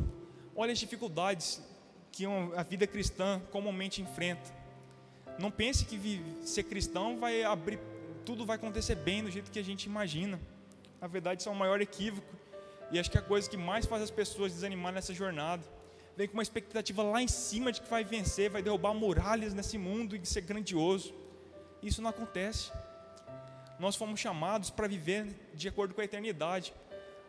Olha as dificuldades que a vida cristã comumente enfrenta. Não pense que ser cristão vai abrir, tudo vai acontecer bem do jeito que a gente imagina. Na verdade, isso é o maior equívoco, e acho que é a coisa que mais faz as pessoas desanimar nessa jornada. Vem com uma expectativa lá em cima de que vai vencer, vai derrubar muralhas nesse mundo e ser grandioso. Isso não acontece. Nós fomos chamados para viver de acordo com a eternidade.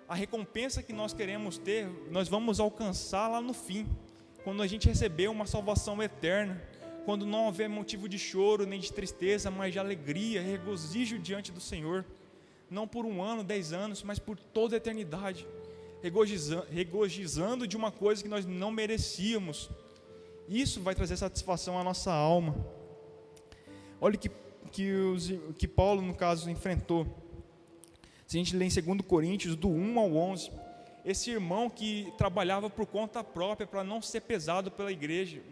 A recompensa que nós queremos ter, nós vamos alcançar lá no fim, quando a gente receber uma salvação eterna, quando não houver motivo de choro nem de tristeza, mas de alegria, regozijo diante do Senhor, não por 1 ano, 10 anos, mas por toda a eternidade. regozijando de uma coisa que nós não merecíamos. Isso vai trazer satisfação à nossa alma. Olha que Paulo, no caso, enfrentou. Se a gente lê em 2 Coríntios, do 1 ao 11, esse irmão que trabalhava por conta própria para não ser pesado para a igreja,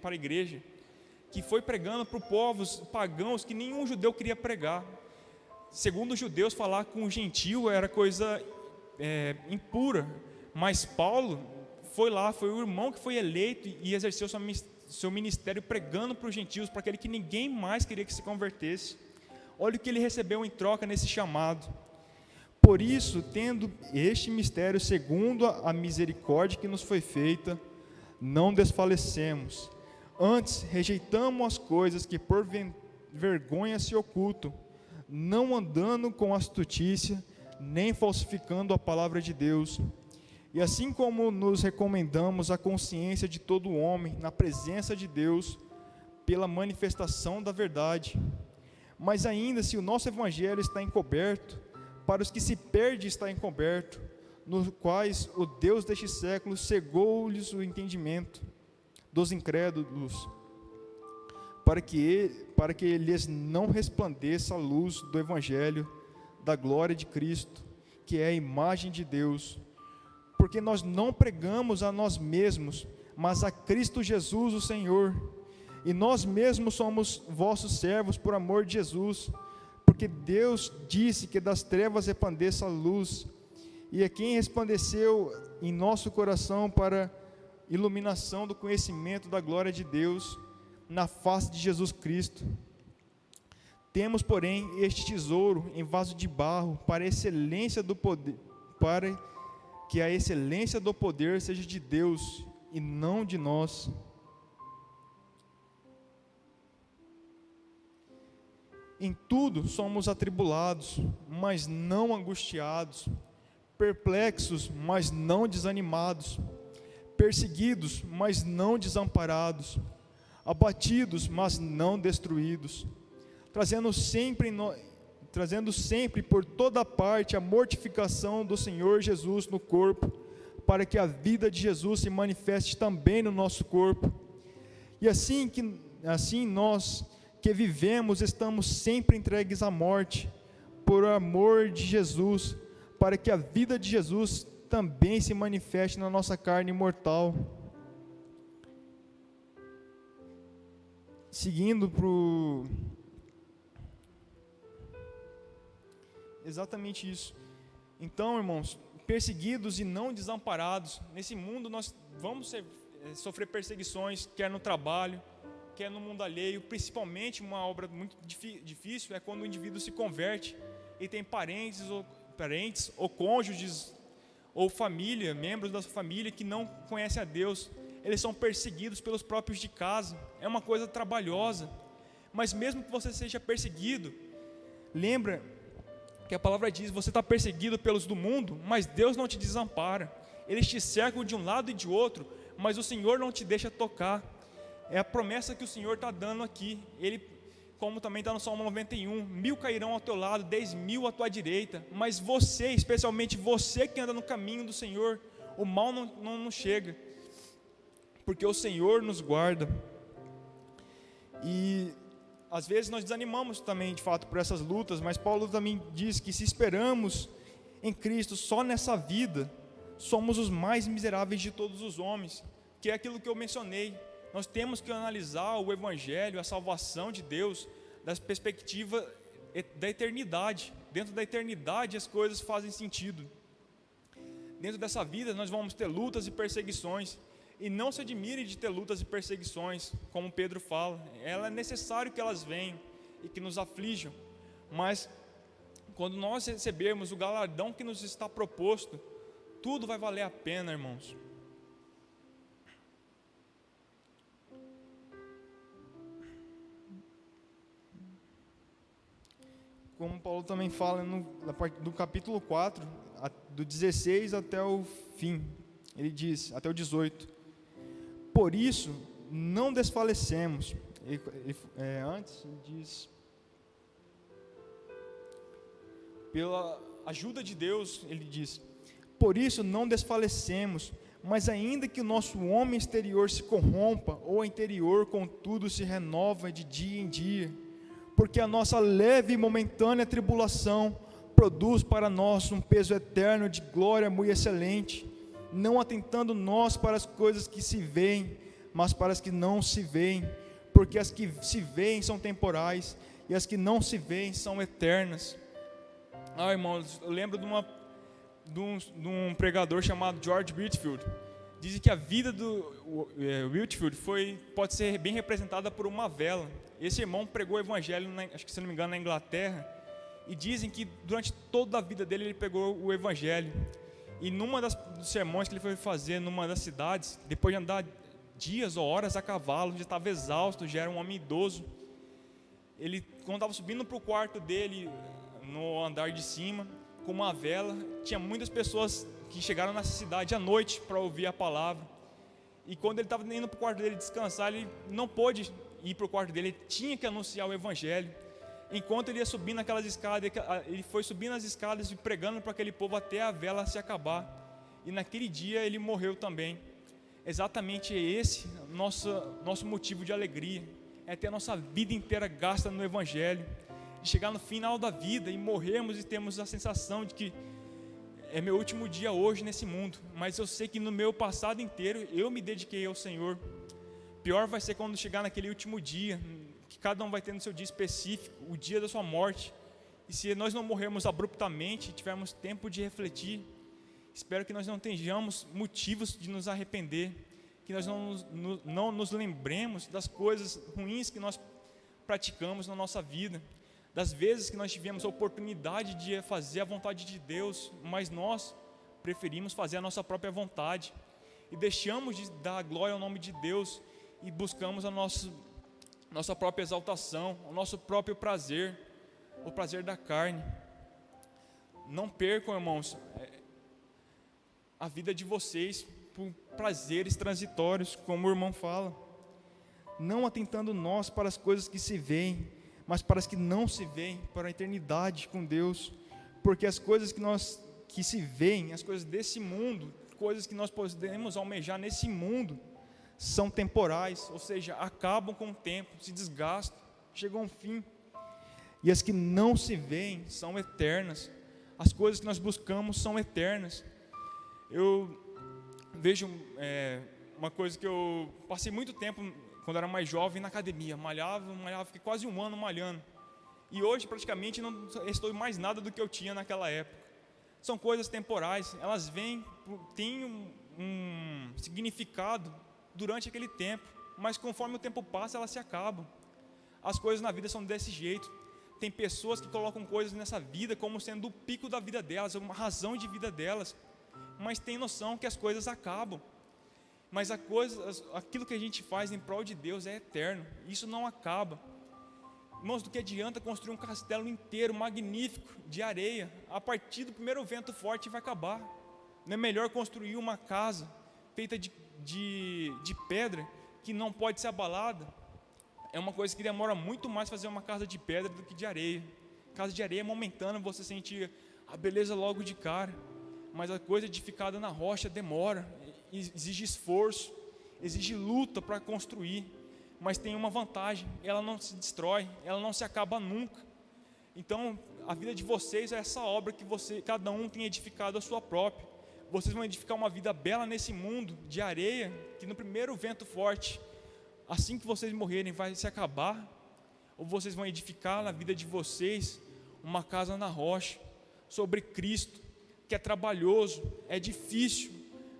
que foi pregando para povos pagãos que nenhum judeu queria pregar. Segundo os judeus, falar com o gentio era coisa impura, mas Paulo foi lá, foi o irmão que foi eleito e exerceu seu ministério pregando para os gentios, para aquele que ninguém mais queria que se convertesse. Olha o que ele recebeu em troca nesse chamado. Por isso, tendo este mistério segundo a misericórdia que nos foi feita, não desfalecemos. Antes, rejeitamos as coisas que por vergonha se ocultam, não andando com astutícia, nem falsificando a palavra de Deus. E assim como nos recomendamos a consciência de todo homem na presença de Deus, pela manifestação da verdade. Mas ainda se o nosso evangelho está encoberto, para os que se perdem está encoberto, nos quais o Deus deste século cegou-lhes o entendimento dos incrédulos, para que lhes não resplandeça a luz do evangelho da glória de Cristo, que é a imagem de Deus. Porque nós não pregamos a nós mesmos, mas a Cristo Jesus o Senhor, e nós mesmos somos vossos servos por amor de Jesus, porque Deus disse que das trevas resplandeça a luz, e é quem resplandeceu em nosso coração para iluminação do conhecimento da glória de Deus, na face de Jesus Cristo. Temos, porém, este tesouro em vaso de barro, para a excelência do poder, para que a excelência do poder seja de Deus e não de nós. Em tudo somos atribulados, mas não angustiados, perplexos, mas não desanimados, perseguidos, mas não desamparados, abatidos, mas não destruídos, trazendo sempre por toda parte a mortificação do Senhor Jesus no corpo, para que a vida de Jesus se manifeste também no nosso corpo. E assim nós que vivemos estamos sempre entregues à morte, por amor de Jesus, para que a vida de Jesus também se manifeste na nossa carne mortal. Seguindo para exatamente isso. Então, irmãos, perseguidos e não desamparados, nesse mundo nós vamos sofrer perseguições, quer no trabalho, quer no mundo alheio. Principalmente uma obra muito difícil é quando o indivíduo se converte e tem parentes ou cônjuges ou família, membros da sua família que não conhecem a Deus. Eles são perseguidos pelos próprios de casa. É uma coisa trabalhosa, mas mesmo que você seja perseguido, lembra que a palavra diz: você está perseguido pelos do mundo, mas Deus não te desampara. Eles te cercam de um lado e de outro, mas o Senhor não te deixa tocar. É a promessa que o Senhor está dando aqui. Ele, como também está no Salmo 91, 1000 cairão ao teu lado, 10.000 à tua direita, mas você, especialmente você que anda no caminho do Senhor, o mal não chega, porque o Senhor nos guarda. E às vezes nós desanimamos também, de fato, por essas lutas, mas Paulo também diz que se esperamos em Cristo só nessa vida, somos os mais miseráveis de todos os homens, que é aquilo que eu mencionei. Nós temos que analisar o Evangelho, a salvação de Deus, da perspectiva da eternidade. Dentro da eternidade as coisas fazem sentido. Dentro dessa vida nós vamos ter lutas e perseguições, e não se admire de ter lutas e perseguições, como Pedro fala. É necessário que elas venham e que nos aflijam, mas quando nós recebermos o galardão que nos está proposto, tudo vai valer a pena, irmãos. Como Paulo também fala na parte do capítulo 4, do 16 até o fim, ele diz, até o 18: por isso não desfalecemos. Antes ele diz: pela ajuda de Deus, ele diz: Por isso não desfalecemos, mas ainda que o nosso homem exterior se corrompa, o interior, contudo, se renova de dia em dia, porque a nossa leve e momentânea tribulação produz para nós um peso eterno de glória muito excelente, não atentando nós para as coisas que se veem, mas para as que não se veem, porque as que se veem são temporais, e as que não se veem são eternas. Irmãos, eu lembro de um pregador chamado George Whitefield. Dizem que a vida do Whitefield pode ser bem representada por uma vela. Esse irmão pregou o evangelho, acho que se não me engano, na Inglaterra, e dizem que durante toda a vida dele ele pregou o evangelho. E numa dos sermões que ele foi fazer numa das cidades, depois de andar dias ou horas a cavalo, já estava exausto, já era um homem idoso. Ele, quando estava subindo para o quarto dele, no andar de cima, com uma vela, tinha muitas pessoas que chegaram nessa cidade à noite para ouvir a palavra. E quando ele estava indo para o quarto dele descansar, ele não pôde ir para o quarto dele, ele tinha que anunciar o evangelho. Enquanto ele ia subindo aquelas escadas, ele foi subindo as escadas e pregando para aquele povo até a vela se acabar. E naquele dia ele morreu também. Exatamente esse nosso motivo de alegria, é ter a nossa vida inteira gasta no evangelho, de chegar no final da vida e morrermos e termos a sensação de que é meu último dia hoje nesse mundo, mas eu sei que no meu passado inteiro eu me dediquei ao Senhor. Pior vai ser quando chegar naquele último dia, que cada um vai ter no seu dia específico, o dia da sua morte, e se nós não morrermos abruptamente, tivermos tempo de refletir, espero que nós não tenhamos motivos de nos arrepender, que nós não nos lembremos das coisas ruins que nós praticamos na nossa vida, das vezes que nós tivemos a oportunidade de fazer a vontade de Deus, mas nós preferimos fazer a nossa própria vontade, e deixamos de dar glória ao nome de Deus, e buscamos a nossa própria exaltação, o nosso próprio prazer, o prazer da carne. Não percam, irmãos, a vida de vocês por prazeres transitórios, como o irmão fala, não atentando nós para as coisas que se veem, mas para as que não se veem, para a eternidade com Deus, porque as coisas que se veem, as coisas desse mundo, coisas que nós podemos almejar nesse mundo, são temporais, ou seja, acabam com o tempo, se desgastam, chegam a um fim, e as que não se veem são eternas, as coisas que nós buscamos são eternas. Eu vejo uma coisa que eu passei muito tempo, quando era mais jovem, na academia, malhava, fiquei quase um ano malhando, e hoje praticamente não estou mais nada do que eu tinha naquela época. São coisas temporais, elas têm um significado durante aquele tempo, mas conforme o tempo passa, elas se acabam. As coisas na vida são desse jeito. Tem pessoas que colocam coisas nessa vida como sendo o pico da vida delas, uma razão de vida delas, mas tem noção que as coisas acabam. Mas aquilo que a gente faz em prol de Deus é eterno, isso não acaba. Irmãos, do que adianta construir um castelo inteiro, magnífico, de areia, a partir do primeiro vento forte vai acabar. Não é melhor construir uma casa feita de pedra, que não pode ser abalada? É uma coisa que demora muito mais fazer uma casa de pedra do que de areia. Casa de areia é momentânea, você sente a beleza logo de cara, mas a coisa edificada na rocha demora, exige esforço, exige luta para construir, mas tem uma vantagem, ela não se destrói, ela não se acaba nunca. Então a vida de vocês é essa obra que cada um tem edificado a sua própria. Vocês vão edificar uma vida bela nesse mundo de areia, que no primeiro vento forte, assim que vocês morrerem, vai se acabar? Ou vocês vão edificar na vida de vocês uma casa na rocha, sobre Cristo, que é trabalhoso, é difícil,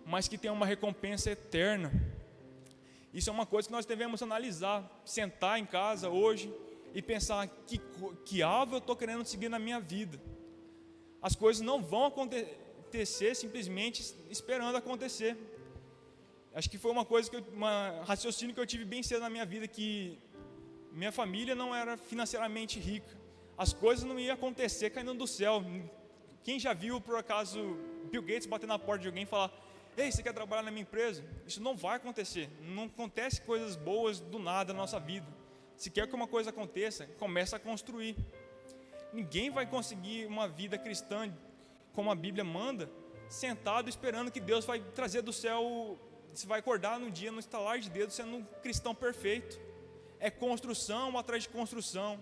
mas que tem uma recompensa eterna? Isso é uma coisa que nós devemos analisar, sentar em casa hoje e pensar, que alvo eu estou querendo seguir na minha vida? As coisas não vão acontecer simplesmente esperando acontecer. Acho que foi um raciocínio que eu tive bem cedo na minha vida, que minha família não era financeiramente rica, as coisas não iam acontecer caindo do céu. Quem já viu por acaso Bill Gates bater na porta de alguém e falar: ei, você quer trabalhar na minha empresa? Isso não vai acontecer. Não acontece coisas boas do nada na nossa vida. Se quer que uma coisa aconteça, começa a construir. Ninguém vai conseguir uma vida cristã como a Bíblia manda sentado esperando que Deus vai trazer do céu, você vai acordar num dia, no estalar de dedos, sendo um cristão perfeito. É construção atrás de construção,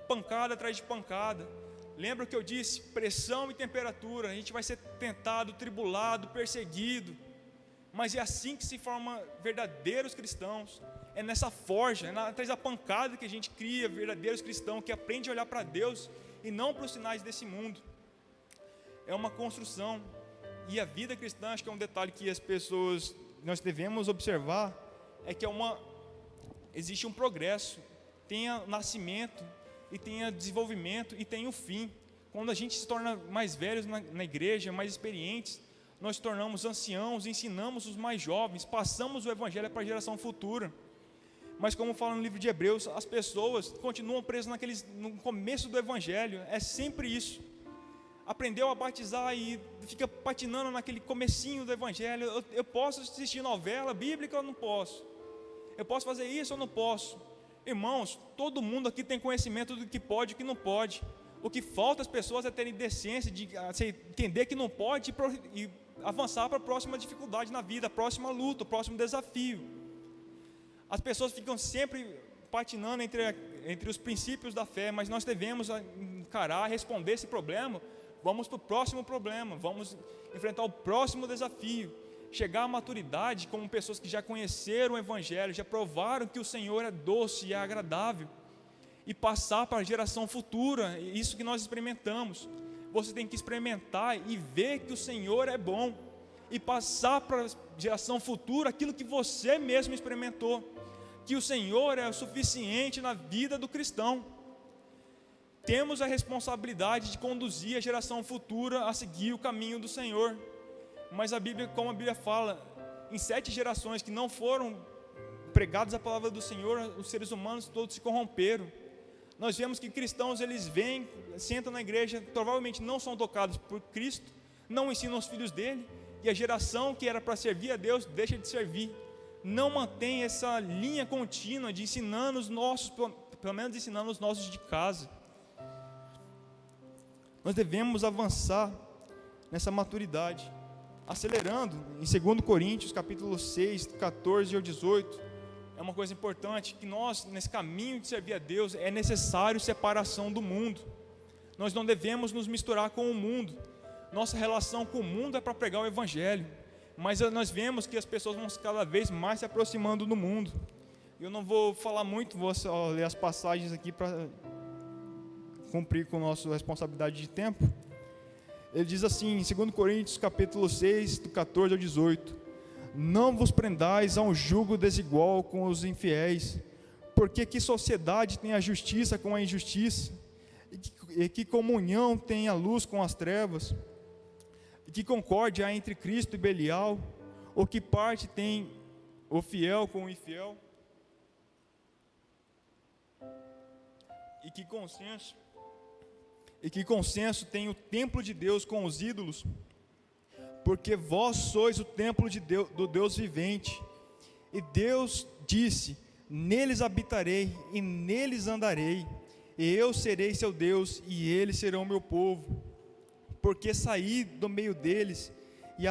pancada atrás de pancada. Lembra o que eu disse? Pressão e temperatura. A gente vai ser tentado, tribulado, perseguido, mas é assim que se formam verdadeiros cristãos. É nessa forja, é atrás da pancada que a gente cria verdadeiros cristãos, que aprende a olhar para Deus e não para os sinais desse mundo. É uma construção. E a vida cristã, acho que é um detalhe que as pessoas, nós devemos observar, é que existe um progresso, tem nascimento, e tem desenvolvimento, e tem o fim. Quando a gente se torna mais velhos na igreja, mais experientes, nós tornamos anciãos, ensinamos os mais jovens, passamos o evangelho para a geração futura. Mas como fala no livro de Hebreus, as pessoas continuam presas no começo do evangelho, é sempre isso. Aprendeu a batizar e fica patinando naquele comecinho do evangelho. Eu posso assistir novela bíblica ou não posso? Eu posso fazer isso ou não posso? Irmãos, todo mundo aqui tem conhecimento do que pode e que não pode. O que falta às pessoas é terem decência de entender que não pode e avançar para a próxima dificuldade na vida, a próxima luta, o próximo desafio. As pessoas ficam sempre patinando entre os princípios da fé, mas nós devemos encarar, responder esse problema. Vamos para o próximo problema, vamos enfrentar o próximo desafio, chegar à maturidade como pessoas que já conheceram o evangelho, já provaram que o Senhor é doce e é agradável, e passar para a geração futura, isso que nós experimentamos. Você tem que experimentar e ver que o Senhor é bom, e passar para a geração futura aquilo que você mesmo experimentou, que o Senhor é o suficiente na vida do cristão. Temos a responsabilidade de conduzir a geração futura a seguir o caminho do Senhor. Mas a Bíblia, como a Bíblia fala, em 7 gerações que não foram pregadas a palavra do Senhor, os seres humanos todos se corromperam. Nós vemos que cristãos, eles vêm, sentam na igreja, provavelmente não são tocados por Cristo, não ensinam os filhos dele, e a geração que era para servir a Deus, deixa de servir. Não mantém essa linha contínua de ensinando os nossos, pelo menos ensinando os nossos de casa. Nós devemos avançar nessa maturidade, acelerando em 2 Coríntios, capítulo 6, 14 ao 18, é uma coisa importante, que nós, nesse caminho de servir a Deus, é necessário separação do mundo. Nós não devemos nos misturar com o mundo. Nossa relação com o mundo é para pregar o evangelho, mas nós vemos que as pessoas vão cada vez mais se aproximando do mundo. Eu não vou falar muito, vou só ler as passagens aqui para cumprir com a nossa responsabilidade de tempo. Ele diz assim, em 2 Coríntios capítulo 6, do 14 ao 18: não vos prendais a um jugo desigual com os infiéis, porque que sociedade tem a justiça com a injustiça, e que comunhão tem a luz com as trevas, e que concórdia há entre Cristo e Belial, ou que parte tem o fiel com o infiel, e que consenso tem o templo de Deus com os ídolos, porque vós sois o templo de Deus, do Deus vivente. E Deus disse: neles habitarei e neles andarei, e eu serei seu Deus e eles serão meu povo. Porque saí do meio deles e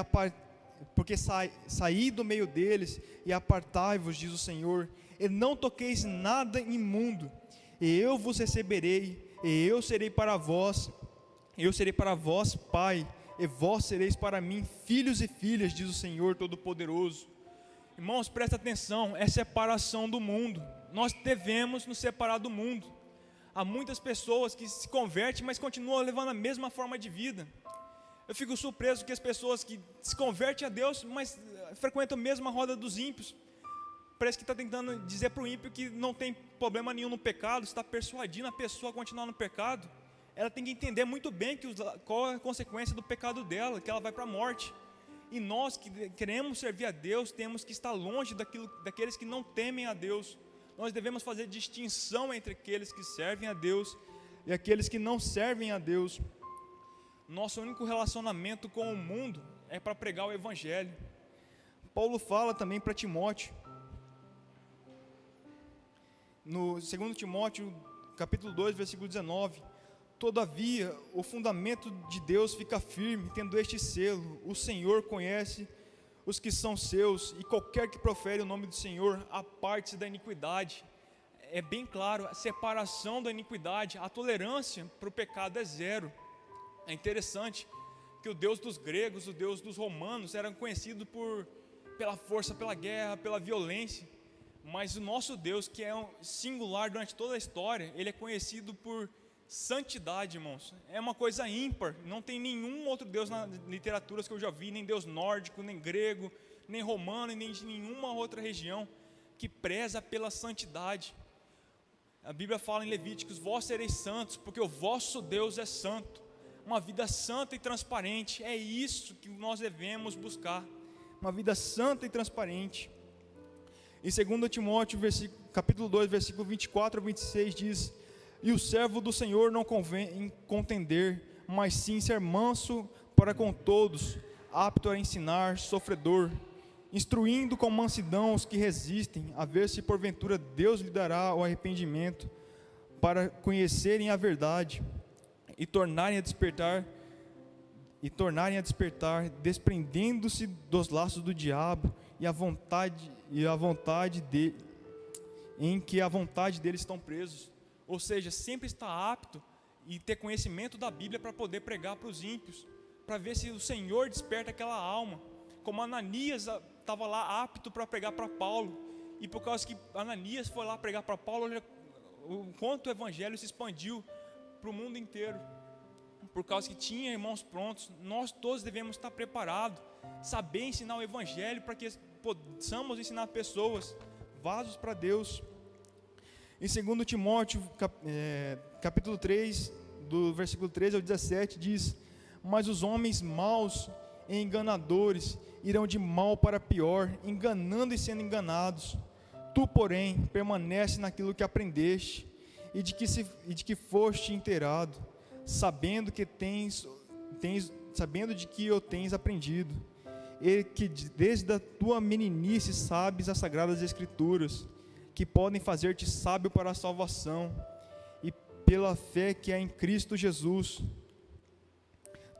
apartai-vos, diz o Senhor, e não toqueis nada imundo, e eu vos receberei, e eu serei para vós pai, e vós sereis para mim filhos e filhas, diz o Senhor Todo-Poderoso. Irmãos, presta atenção, é separação do mundo. Nós devemos nos separar do mundo. Há muitas pessoas que se convertem, mas continuam levando a mesma forma de vida. Eu fico surpreso que as pessoas que se convertem a Deus, mas frequentam a mesma roda dos ímpios. Parece que está tentando dizer para o ímpio que não tem problema nenhum no pecado, está persuadindo a pessoa a continuar no pecado. Ela tem que entender muito bem qual é a consequência do pecado dela, que ela vai para a morte. E nós que queremos servir a Deus, temos que estar longe daqueles que não temem a Deus. Nós devemos fazer distinção entre aqueles que servem a Deus e aqueles que não servem a Deus. Nosso único relacionamento com o mundo é para pregar o evangelho. Paulo fala também para Timóteo, no 2 Timóteo, capítulo 2, versículo 19: Todavia, o fundamento de Deus fica firme, tendo este selo: o Senhor conhece os que são seus, e qualquer que profere o nome do Senhor, aparte-se da iniquidade. É bem claro, a separação da iniquidade, a tolerância para o pecado é zero. É interessante que o Deus dos gregos, o Deus dos romanos, era conhecido pela força, pela guerra, pela violência, mas o nosso Deus, que é singular durante toda a história, ele é conhecido por santidade, irmãos. É uma coisa ímpar, não tem nenhum outro Deus nas literaturas que eu já vi, nem Deus nórdico, nem grego, nem romano, nem de nenhuma outra região, que preza pela santidade. A Bíblia fala em Levíticos: vós sereis santos, porque o vosso Deus é santo. Uma vida santa e transparente, é isso que nós devemos buscar, uma vida santa e transparente. Em 2 Timóteo, capítulo 2, versículo 24 a 26 diz: e o servo do Senhor não convém contender, mas sim ser manso para com todos, apto a ensinar, sofredor, instruindo com mansidão os que resistem, a ver se porventura Deus lhe dará o arrependimento, para conhecerem a verdade e tornarem a despertar, desprendendo-se dos laços do diabo e a vontade em que a vontade deles estão presos. Ou seja, sempre estar apto e ter conhecimento da Bíblia para poder pregar para os ímpios, para ver se o Senhor desperta aquela alma, como Ananias estava lá apto para pregar para Paulo, e por causa que Ananias foi lá pregar para Paulo, olha o quanto o Evangelho se expandiu para o mundo inteiro, por causa que tinha irmãos prontos. Nós todos devemos estar preparados, saber ensinar o Evangelho, para que possamos ensinar pessoas, vasos para Deus. Em 2 Timóteo, capítulo 3, do versículo 13 ao 17, diz: mas os homens maus e enganadores irão de mal para pior, enganando e sendo enganados. Tu, porém, permanece naquilo que aprendeste e de que foste inteirado, sabendo de que o tens aprendido, e que desde a tua meninice sabes as sagradas escrituras, que podem fazer-te sábio para a salvação, e pela fé que há em Cristo Jesus.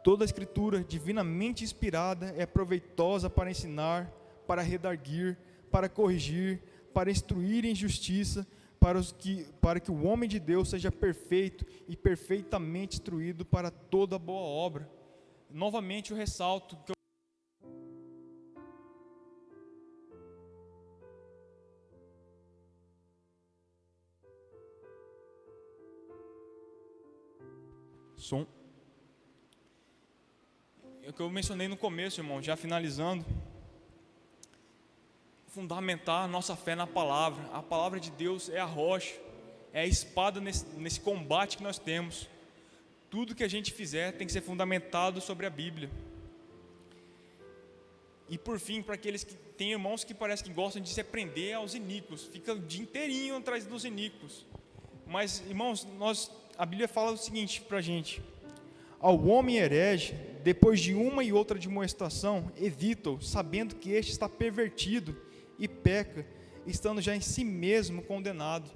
Toda a Escritura, divinamente inspirada, é proveitosa para ensinar, para redarguir, para corrigir, para instruir em justiça, para que o homem de Deus seja perfeito e perfeitamente instruído para toda boa obra. Novamente eu ressalto que o que eu mencionei no começo, irmão, já finalizando, fundamentar a nossa fé na palavra. A palavra de Deus é a rocha, é a espada nesse combate que nós temos. Tudo que a gente fizer tem que ser fundamentado sobre a Bíblia. E por fim, para aqueles que têm irmãos que parece que gostam de se prender aos iníquos, fica o dia inteirinho atrás dos iníquos. Mas, irmãos, a Bíblia fala o seguinte para a gente: ao homem herege, depois de uma e outra demonstração, evita-o, sabendo que este está pervertido e peca, estando já em si mesmo condenado.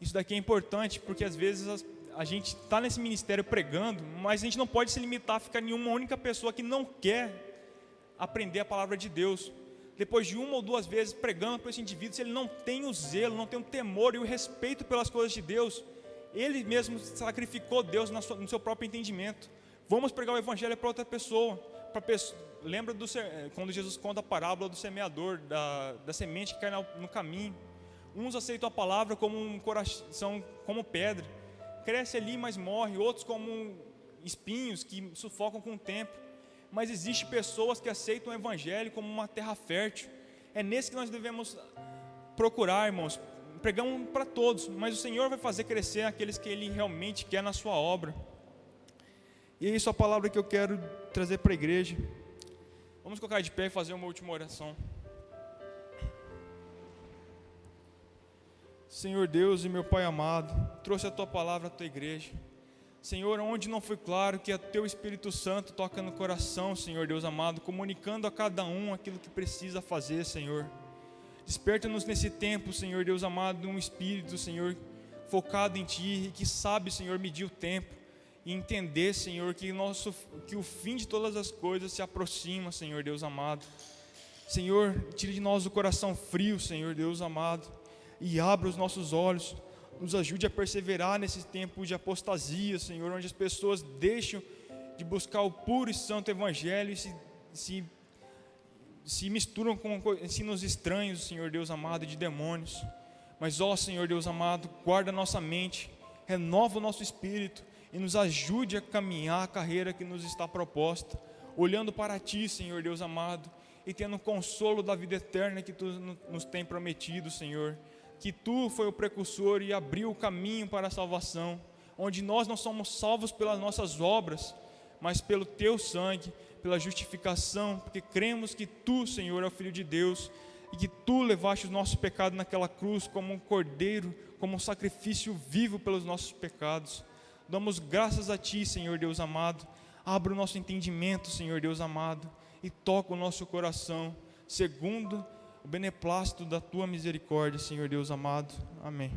Isso daqui é importante, porque às vezes a gente está nesse ministério pregando, mas a gente não pode se limitar a ficar em uma única pessoa que não quer aprender a palavra de Deus. Depois de uma ou duas vezes pregando para esse indivíduo, se ele não tem o zelo, não tem o temor e o respeito pelas coisas de Deus, ele mesmo sacrificou Deus no seu próprio entendimento. Vamos pregar o Evangelho para outra pessoa. Lembra quando Jesus conta a parábola do semeador, da semente que cai no caminho. Uns aceitam a palavra como um coração, como pedra, cresce ali, mas morre. Outros como espinhos que sufocam com o tempo. Mas existem pessoas que aceitam o Evangelho como uma terra fértil. É nesse que nós devemos procurar, irmãos. Pregamos para todos, mas o Senhor vai fazer crescer aqueles que Ele realmente quer na sua obra. E é isso a palavra que eu quero trazer para a igreja. Vamos colocar de pé e fazer uma última oração. Senhor Deus e meu Pai amado, trouxe a Tua palavra à Tua igreja. Senhor, onde não foi claro, que o Teu Espírito Santo toca no coração, Senhor Deus amado, comunicando a cada um aquilo que precisa fazer, Senhor. Desperta-nos nesse tempo, Senhor Deus amado, um espírito, Senhor, focado em Ti, e que sabe, Senhor, medir o tempo. e entender, Senhor, que o fim de todas as coisas se aproxima, Senhor Deus amado. Senhor, tire de nós o coração frio, Senhor Deus amado, e abra os nossos olhos, nos ajude a perseverar nesse tempo de apostasia, Senhor, onde as pessoas deixam de buscar o puro e santo Evangelho e se misturam com ensinos estranhos, Senhor Deus amado, de demônios. Mas, ó Senhor Deus amado, guarda nossa mente, renova o nosso espírito e nos ajude a caminhar a carreira que nos está proposta, olhando para Ti, Senhor Deus amado, e tendo o consolo da vida eterna que Tu nos tem prometido, Senhor. Que Tu foi o precursor e abriu o caminho para a salvação, onde nós não somos salvos pelas nossas obras, mas pelo Teu sangue, pela justificação, porque cremos que Tu, Senhor, é o Filho de Deus, e que Tu levaste o nosso pecado naquela cruz como um cordeiro, como um sacrifício vivo pelos nossos pecados. Damos graças a Ti, Senhor Deus amado. Abra o nosso entendimento, Senhor Deus amado, e toca o nosso coração, segundo o beneplácito da Tua misericórdia, Senhor Deus amado. Amém.